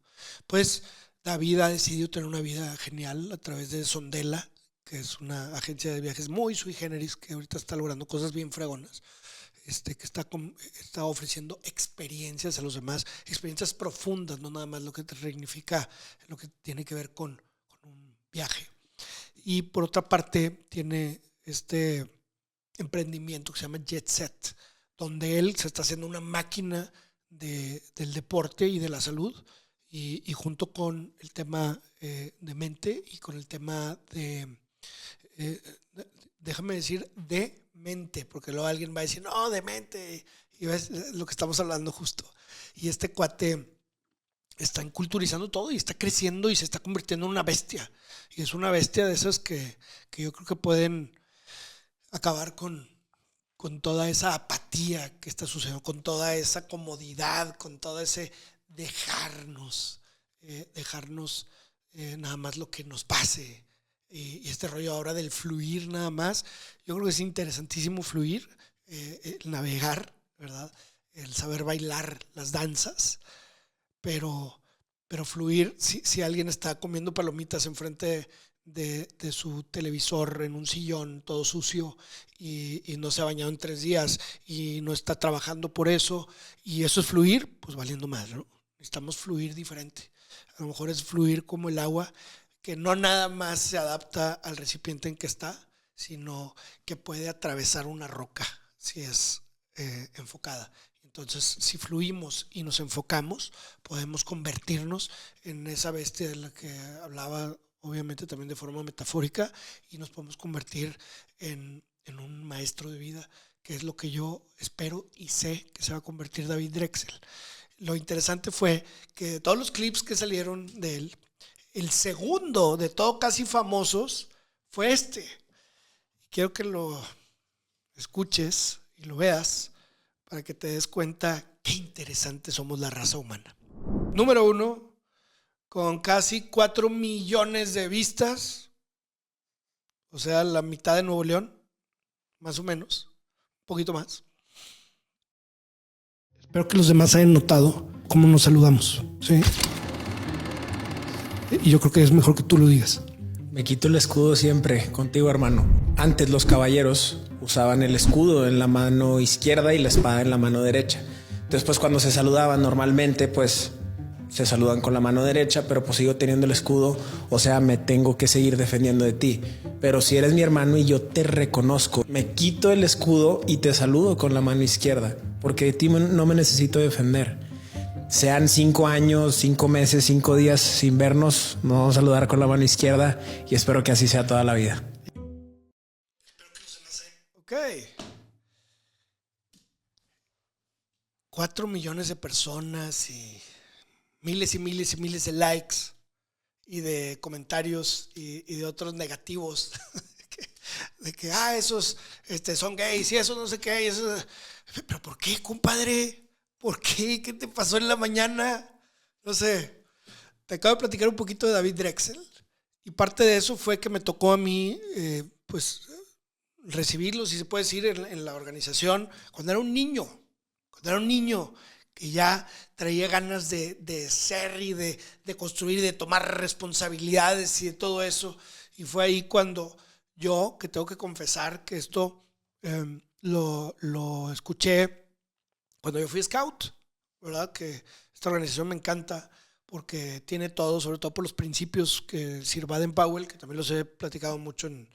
[SPEAKER 1] Pues David ha decidido tener una vida genial a través de Sondela, que es una agencia de viajes muy sui generis, que ahorita está logrando cosas bien fregonas, que está ofreciendo experiencias a los demás, experiencias profundas, no nada más lo que te significa, lo que tiene que ver con un viaje. Y por otra parte tiene este emprendimiento que se llama Jet Set, donde él se está haciendo una máquina del deporte y de la salud, y junto con el tema de mente y con el tema déjame decir, de mente, porque luego alguien va a decir, no, de mente, y ves lo que estamos hablando justo. Y este cuate está enculturizando todo y está creciendo y se está convirtiendo en una bestia. Y es una bestia de esas que yo creo que pueden acabar con toda esa apatía que está sucediendo, con toda esa comodidad, con todo ese dejarnos nada más lo que nos pase. Y este rollo ahora del fluir nada más, yo creo que es interesantísimo fluir, el navegar, ¿verdad? El saber bailar las danzas, pero fluir, si alguien está comiendo palomitas enfrente de su televisor en un sillón todo sucio y no se ha bañado en 3 días y no está trabajando por eso, y eso es fluir, pues valiendo más, ¿no? Necesitamos fluir diferente. A lo mejor es fluir como el agua, que no nada más se adapta al recipiente en que está, sino que puede atravesar una roca si es enfocada. Entonces, si fluimos y nos enfocamos, podemos convertirnos en esa bestia de la que hablaba, obviamente también de forma metafórica, y nos podemos convertir en un maestro de vida, que es lo que yo espero y sé que se va a convertir David Drexel. Lo interesante fue que de todos los clips que salieron de él, el segundo de todo Casi Famosos fue este. Quiero que lo escuches y lo veas para que te des cuenta qué interesante somos la raza humana. Número 1, con casi 4 millones de vistas, o sea, la mitad de Nuevo León, más o menos, un poquito más. Espero que los demás hayan notado cómo nos saludamos, ¿sí? Y yo creo que es mejor que tú lo digas.
[SPEAKER 8] Me quito el escudo siempre, contigo, hermano. Antes los caballeros usaban el escudo en la mano izquierda y la espada en la mano derecha. Después, cuando se saludaban normalmente, pues se saludan con la mano derecha, pero pues sigo teniendo el escudo, o sea, me tengo que seguir defendiendo de ti. Pero si eres mi hermano y yo te reconozco, me quito el escudo y te saludo con la mano izquierda, porque de ti no me necesito defender. Sean 5 años, 5 meses, 5 días sin vernos, nos vamos a saludar con la mano izquierda y espero que así sea toda la vida.
[SPEAKER 1] Ok. 4 millones de personas y miles y miles y miles de likes y de comentarios y de otros negativos de que esos son gays y eso no sé qué. Pero ¿por qué, compadre? ¿Por qué? ¿Qué te pasó en la mañana? No sé. Te acabo de platicar un poquito de David Drexel y parte de eso fue que me tocó a mí pues recibirlo, si se puede decir, en la organización cuando era un niño. Cuando era un niño que ya traía ganas de ser y de construir, de tomar responsabilidades y de todo eso. Y fue ahí cuando yo, que tengo que confesar que esto lo escuché cuando yo fui scout, ¿verdad? Que esta organización me encanta porque tiene todo, sobre todo por los principios que Sir Baden-Powell, que también los he platicado mucho en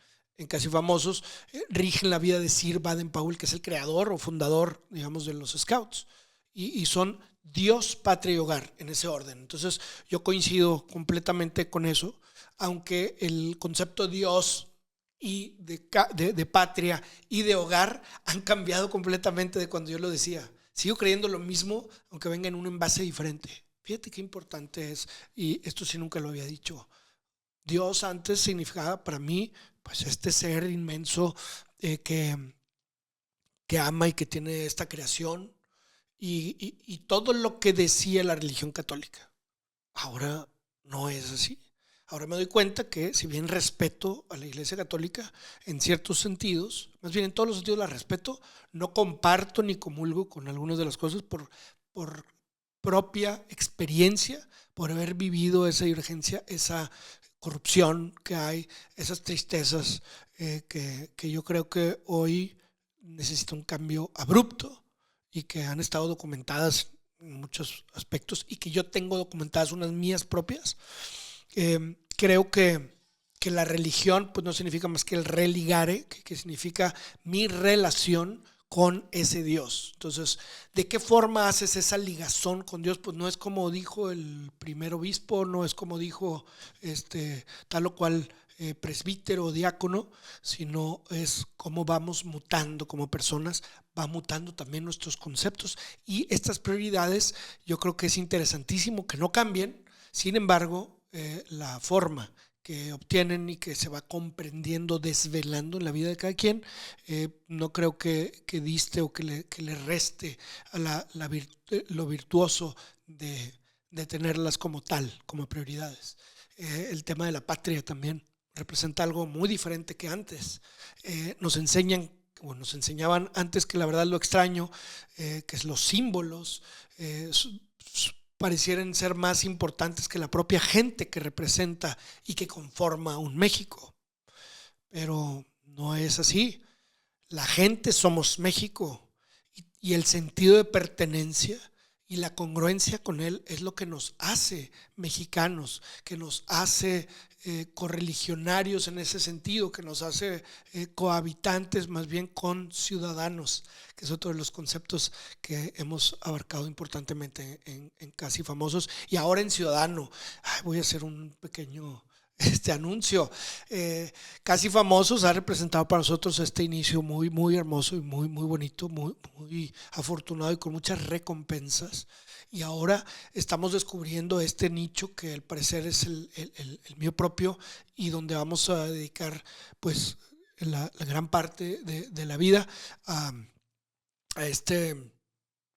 [SPEAKER 1] Casi Famosos, rigen la vida de Sir Baden-Powell, que es el creador o fundador, digamos, de los scouts. Y son Dios, patria y hogar, en ese orden. Entonces, yo coincido completamente con eso, aunque el concepto de Dios y de patria y de hogar han cambiado completamente de cuando yo lo decía. Sigo creyendo lo mismo, aunque venga en un envase diferente. Fíjate qué importante es, y esto sí nunca lo había dicho. Dios antes significaba para mí, pues, este ser inmenso que ama y que tiene esta creación y todo lo que decía la religión católica. Ahora no es así. Ahora me doy cuenta que, si bien respeto a la Iglesia Católica en ciertos sentidos, más bien en todos los sentidos la respeto, no comparto ni comulgo con algunas de las cosas por propia experiencia, por haber vivido esa urgencia, esa corrupción que hay, esas tristezas que yo creo que hoy necesita un cambio abrupto y que han estado documentadas en muchos aspectos y que yo tengo documentadas unas mías propias. Creo que la religión pues no significa más que el religare, que significa mi relación con ese Dios. Entonces, ¿de qué forma haces esa ligazón con Dios? Pues no es como dijo el primer obispo, no es como dijo tal o cual presbítero o diácono, sino es cómo vamos mutando como personas, va mutando también nuestros conceptos y estas prioridades. Yo creo que es interesantísimo que no cambien. Sin embargo, la forma que obtienen y que se va comprendiendo, desvelando en la vida de cada quien, no creo que diste o que le reste a lo virtuoso de tenerlas como tal, como prioridades. El tema de la patria también representa algo muy diferente que antes. Nos enseñaban antes, que la verdad lo extraño, que es los símbolos, parecieran ser más importantes que la propia gente que representa y que conforma un México. Pero no es así. La gente somos México y el sentido de pertenencia y la congruencia con él es lo que nos hace mexicanos, que nos hace correligionarios en ese sentido, que nos hace cohabitantes más bien con ciudadanos, que es otro de los conceptos que hemos abarcado importantemente en Casi Famosos. Y ahora en Ciudadano, voy a hacer un pequeño anuncio. Casi Famosos ha representado para nosotros este inicio muy, muy hermoso y muy, muy bonito, muy, muy afortunado y con muchas recompensas. Y ahora estamos descubriendo este nicho que al parecer es el mío propio y donde vamos a dedicar pues la gran parte de la vida a este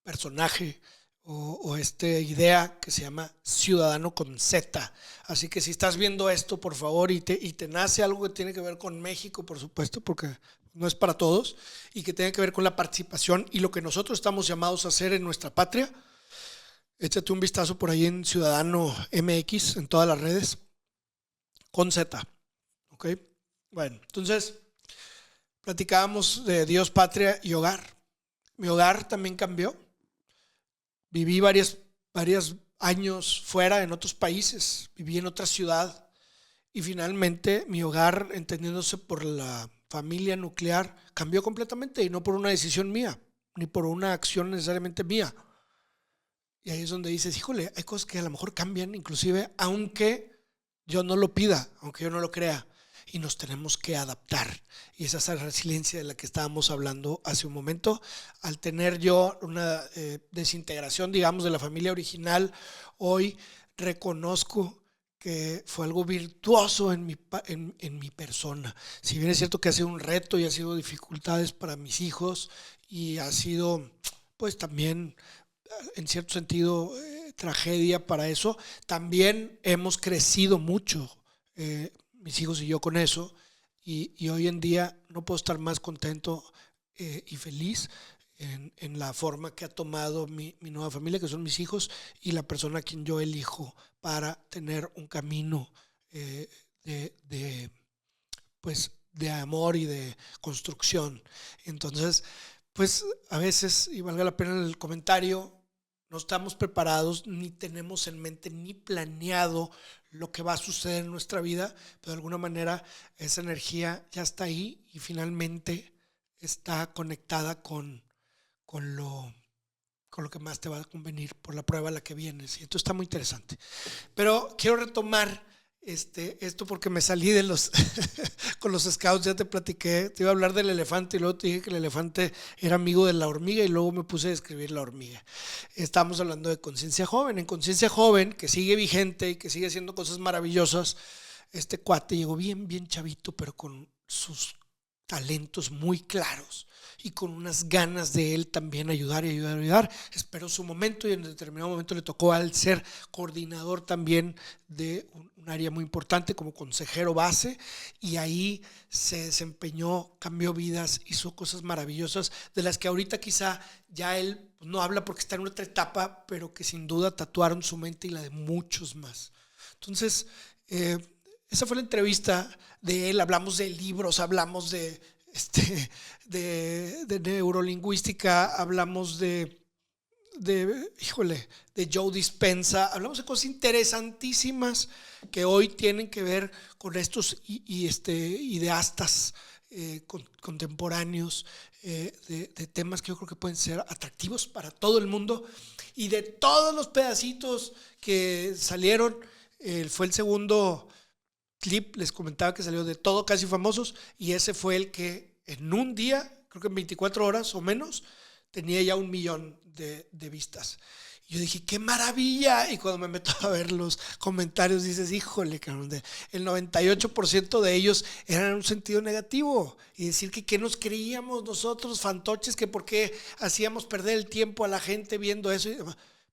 [SPEAKER 1] personaje o esta idea que se llama Ciudadano con Z. Así que si estás viendo esto, por favor, y te nace algo que tiene que ver con México, por supuesto, porque no es para todos, y que tiene que ver con la participación y lo que nosotros estamos llamados a hacer en nuestra patria, échate un vistazo por ahí en Ciudadano MX, en todas las redes, con Z. ¿Ok? Bueno, entonces, platicábamos de Dios, patria y hogar. Mi hogar también cambió. Viví varios años fuera, en otros países, viví en otra ciudad y finalmente mi hogar, entendiéndose por la familia nuclear, cambió completamente y no por una decisión mía, ni por una acción necesariamente mía. Y ahí es donde dices, híjole, hay cosas que a lo mejor cambian, inclusive aunque yo no lo pida, aunque yo no lo crea, y nos tenemos que adaptar. Y esa es la resiliencia de la que estábamos hablando hace un momento. Al tener yo una desintegración, digamos, de la familia original, hoy reconozco que fue algo virtuoso en mi persona. Si bien es cierto que ha sido un reto y ha sido dificultades para mis hijos y ha sido, pues también, en cierto sentido, tragedia para eso, también hemos crecido mucho, mis hijos y yo, con eso, y hoy en día no puedo estar más contento y feliz en la forma que ha tomado mi nueva familia, que son mis hijos, y la persona a quien yo elijo para tener un camino de amor y de construcción. Entonces, pues a veces, y valga la pena el comentario, no estamos preparados, ni tenemos en mente, ni planeado lo que va a suceder en nuestra vida, pero de alguna manera esa energía ya está ahí y finalmente está conectada con lo que más te va a convenir por la prueba a la que vienes. Y esto está muy interesante. Pero quiero retomar esto porque me salí de los con los scouts. Ya te platiqué, te iba a hablar del elefante y luego te dije que el elefante era amigo de la hormiga y luego me puse a describir la hormiga. Estamos hablando de Conciencia Joven. En Conciencia Joven, que sigue vigente y que sigue haciendo cosas maravillosas, este cuate llegó bien chavito, pero con sus talentos muy claros y con unas ganas de él también ayudar. Esperó su momento y en determinado momento le tocó al ser coordinador también de un área muy importante como consejero base, y ahí se desempeñó, cambió vidas, hizo cosas maravillosas de las que ahorita quizá ya él no habla porque está en otra etapa, pero que sin duda tatuaron su mente y la de muchos más. Entonces, esa fue la entrevista de él. Hablamos de libros, hablamos de neurolingüística, hablamos de Joe Dispenza, hablamos de cosas interesantísimas que hoy tienen que ver con estos ideastas contemporáneos, de temas que yo creo que pueden ser atractivos para todo el mundo. Y de todos los pedacitos que salieron, fue el segundo clip, les comentaba que salió de Todo Casi Famosos, y ese fue el que en un día, creo que en 24 horas o menos, tenía ya 1 millón de vistas. Y yo dije, ¡qué maravilla! Y cuando me meto a ver los comentarios, dices, híjole, cabrón, el 98% de ellos eran en un sentido negativo. Y decir que qué nos creíamos nosotros, fantoches, que por qué hacíamos perder el tiempo a la gente viendo eso.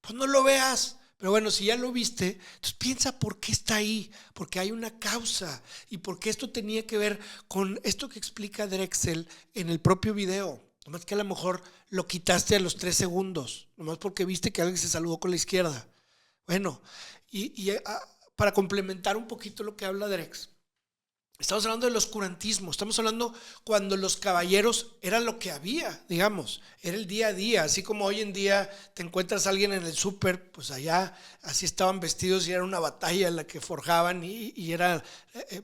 [SPEAKER 1] Pues no lo veas. Pero bueno, si ya lo viste, entonces piensa por qué está ahí, porque hay una causa y porque esto tenía que ver con esto que explica Drexel en el propio video. Nomás que a lo mejor lo quitaste a los 3 segundos, nomás porque viste que alguien se saludó con la izquierda. Bueno, para complementar un poquito lo que habla Drex, estamos hablando del oscurantismo, estamos hablando cuando los caballeros era lo que había, digamos, era el día a día, así como hoy en día te encuentras a alguien en el súper, pues allá así estaban vestidos y era una batalla la que forjaban y era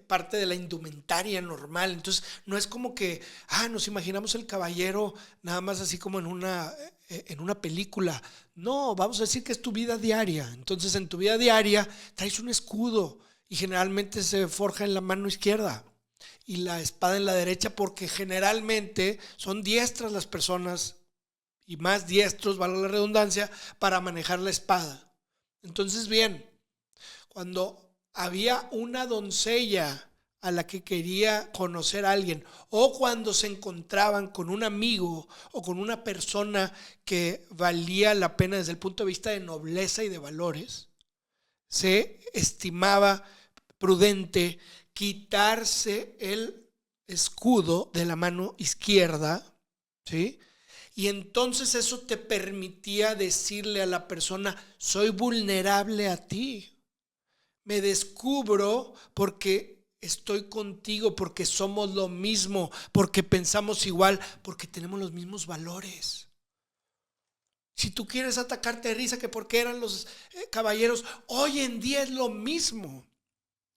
[SPEAKER 1] parte de la indumentaria normal. Entonces no es como que nos imaginamos el caballero nada más así como en una película. No, vamos a decir que es tu vida diaria. Entonces en tu vida diaria traes un escudo y generalmente se forja en la mano izquierda y la espada en la derecha, porque generalmente son diestras las personas y más diestros, valga la redundancia, para manejar la espada. Entonces, bien, cuando había una doncella a la que quería conocer a alguien, o cuando se encontraban con un amigo o con una persona que valía la pena desde el punto de vista de nobleza y de valores, se estimaba prudente quitarse el escudo de la mano izquierda, ¿sí? Y entonces eso te permitía decirle a la persona, soy vulnerable a ti, me descubro porque estoy contigo, porque somos lo mismo, porque pensamos igual, porque tenemos los mismos valores. Si tú quieres atacarte de risa que porque eran los caballeros, hoy en día es lo mismo.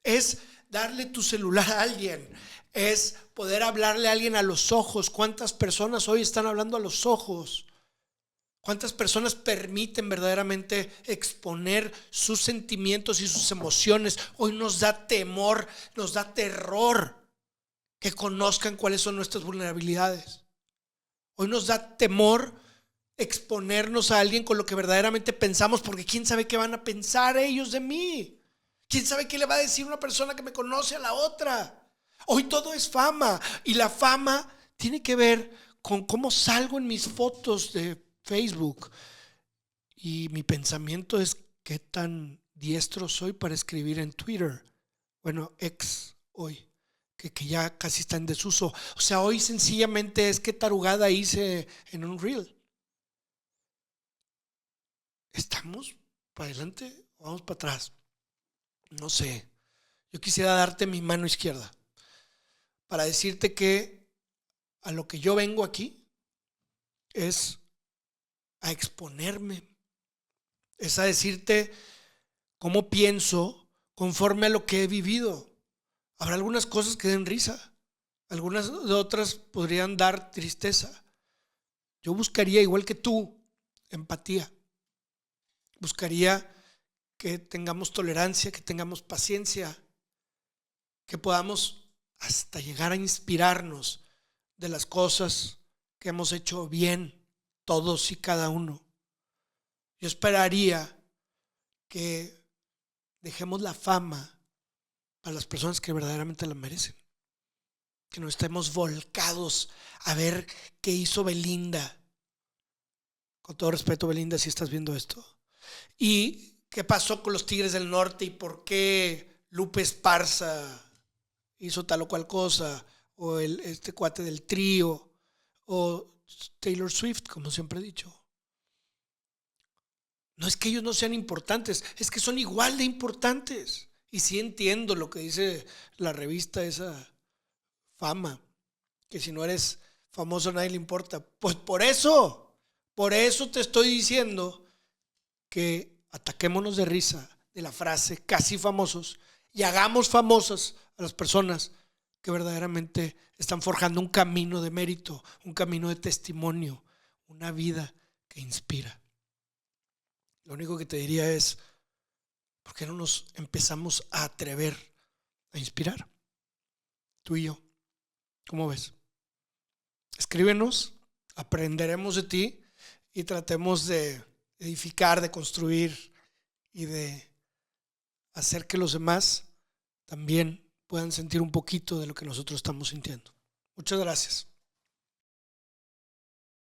[SPEAKER 1] Es darle tu celular a alguien, es poder hablarle a alguien a los ojos. ¿Cuántas personas hoy están hablando a los ojos? ¿Cuántas personas permiten verdaderamente exponer sus sentimientos y sus emociones? Hoy nos da temor, nos da terror que conozcan cuáles son nuestras vulnerabilidades. Hoy nos da temor exponernos a alguien con lo que verdaderamente pensamos, porque quién sabe qué van a pensar ellos de mí. ¿Quién sabe qué le va a decir una persona que me conoce a la otra? Hoy todo es fama, y la fama tiene que ver con cómo salgo en mis fotos de Facebook. Y mi pensamiento es qué tan diestro soy para escribir en Twitter. Bueno, X hoy, que ya casi está en desuso. O sea, hoy sencillamente es qué tarugada hice en un reel. ¿Estamos para adelante o vamos para atrás? No sé. Yo quisiera darte mi mano izquierda para decirte que a lo que yo vengo aquí es a exponerme, es a decirte cómo pienso conforme a lo que he vivido. Habrá algunas cosas que den risa, algunas de otras podrían dar tristeza. Yo buscaría, igual que tú, empatía. Buscaría que tengamos tolerancia, que tengamos paciencia, que podamos hasta llegar a inspirarnos de las cosas que hemos hecho bien, todos y cada uno. Yo esperaría que dejemos la fama para las personas que verdaderamente la merecen, que no estemos volcados a ver qué hizo Belinda. Con todo respeto, Belinda, si estás viendo esto. Y qué pasó con los Tigres del Norte y por qué Lupe Esparza hizo tal o cual cosa, o este cuate del trío, o Taylor Swift, como siempre he dicho. No es que ellos no sean importantes, es que son igual de importantes. Y sí entiendo lo que dice la revista, esa Fama, que si no eres famoso a nadie le importa. Pues por eso te estoy diciendo que ataquémonos de risa de la frase casi famosos y hagamos famosas a las personas que verdaderamente están forjando un camino de mérito, un camino de testimonio, una vida que inspira. Lo único que te diría es, ¿por qué no nos empezamos a atrever a inspirar? Tú y yo. ¿Cómo ves? Escríbenos, aprenderemos de ti y tratemos de edificar, de construir y de hacer que los demás también puedan sentir un poquito de lo que nosotros estamos sintiendo. Muchas gracias.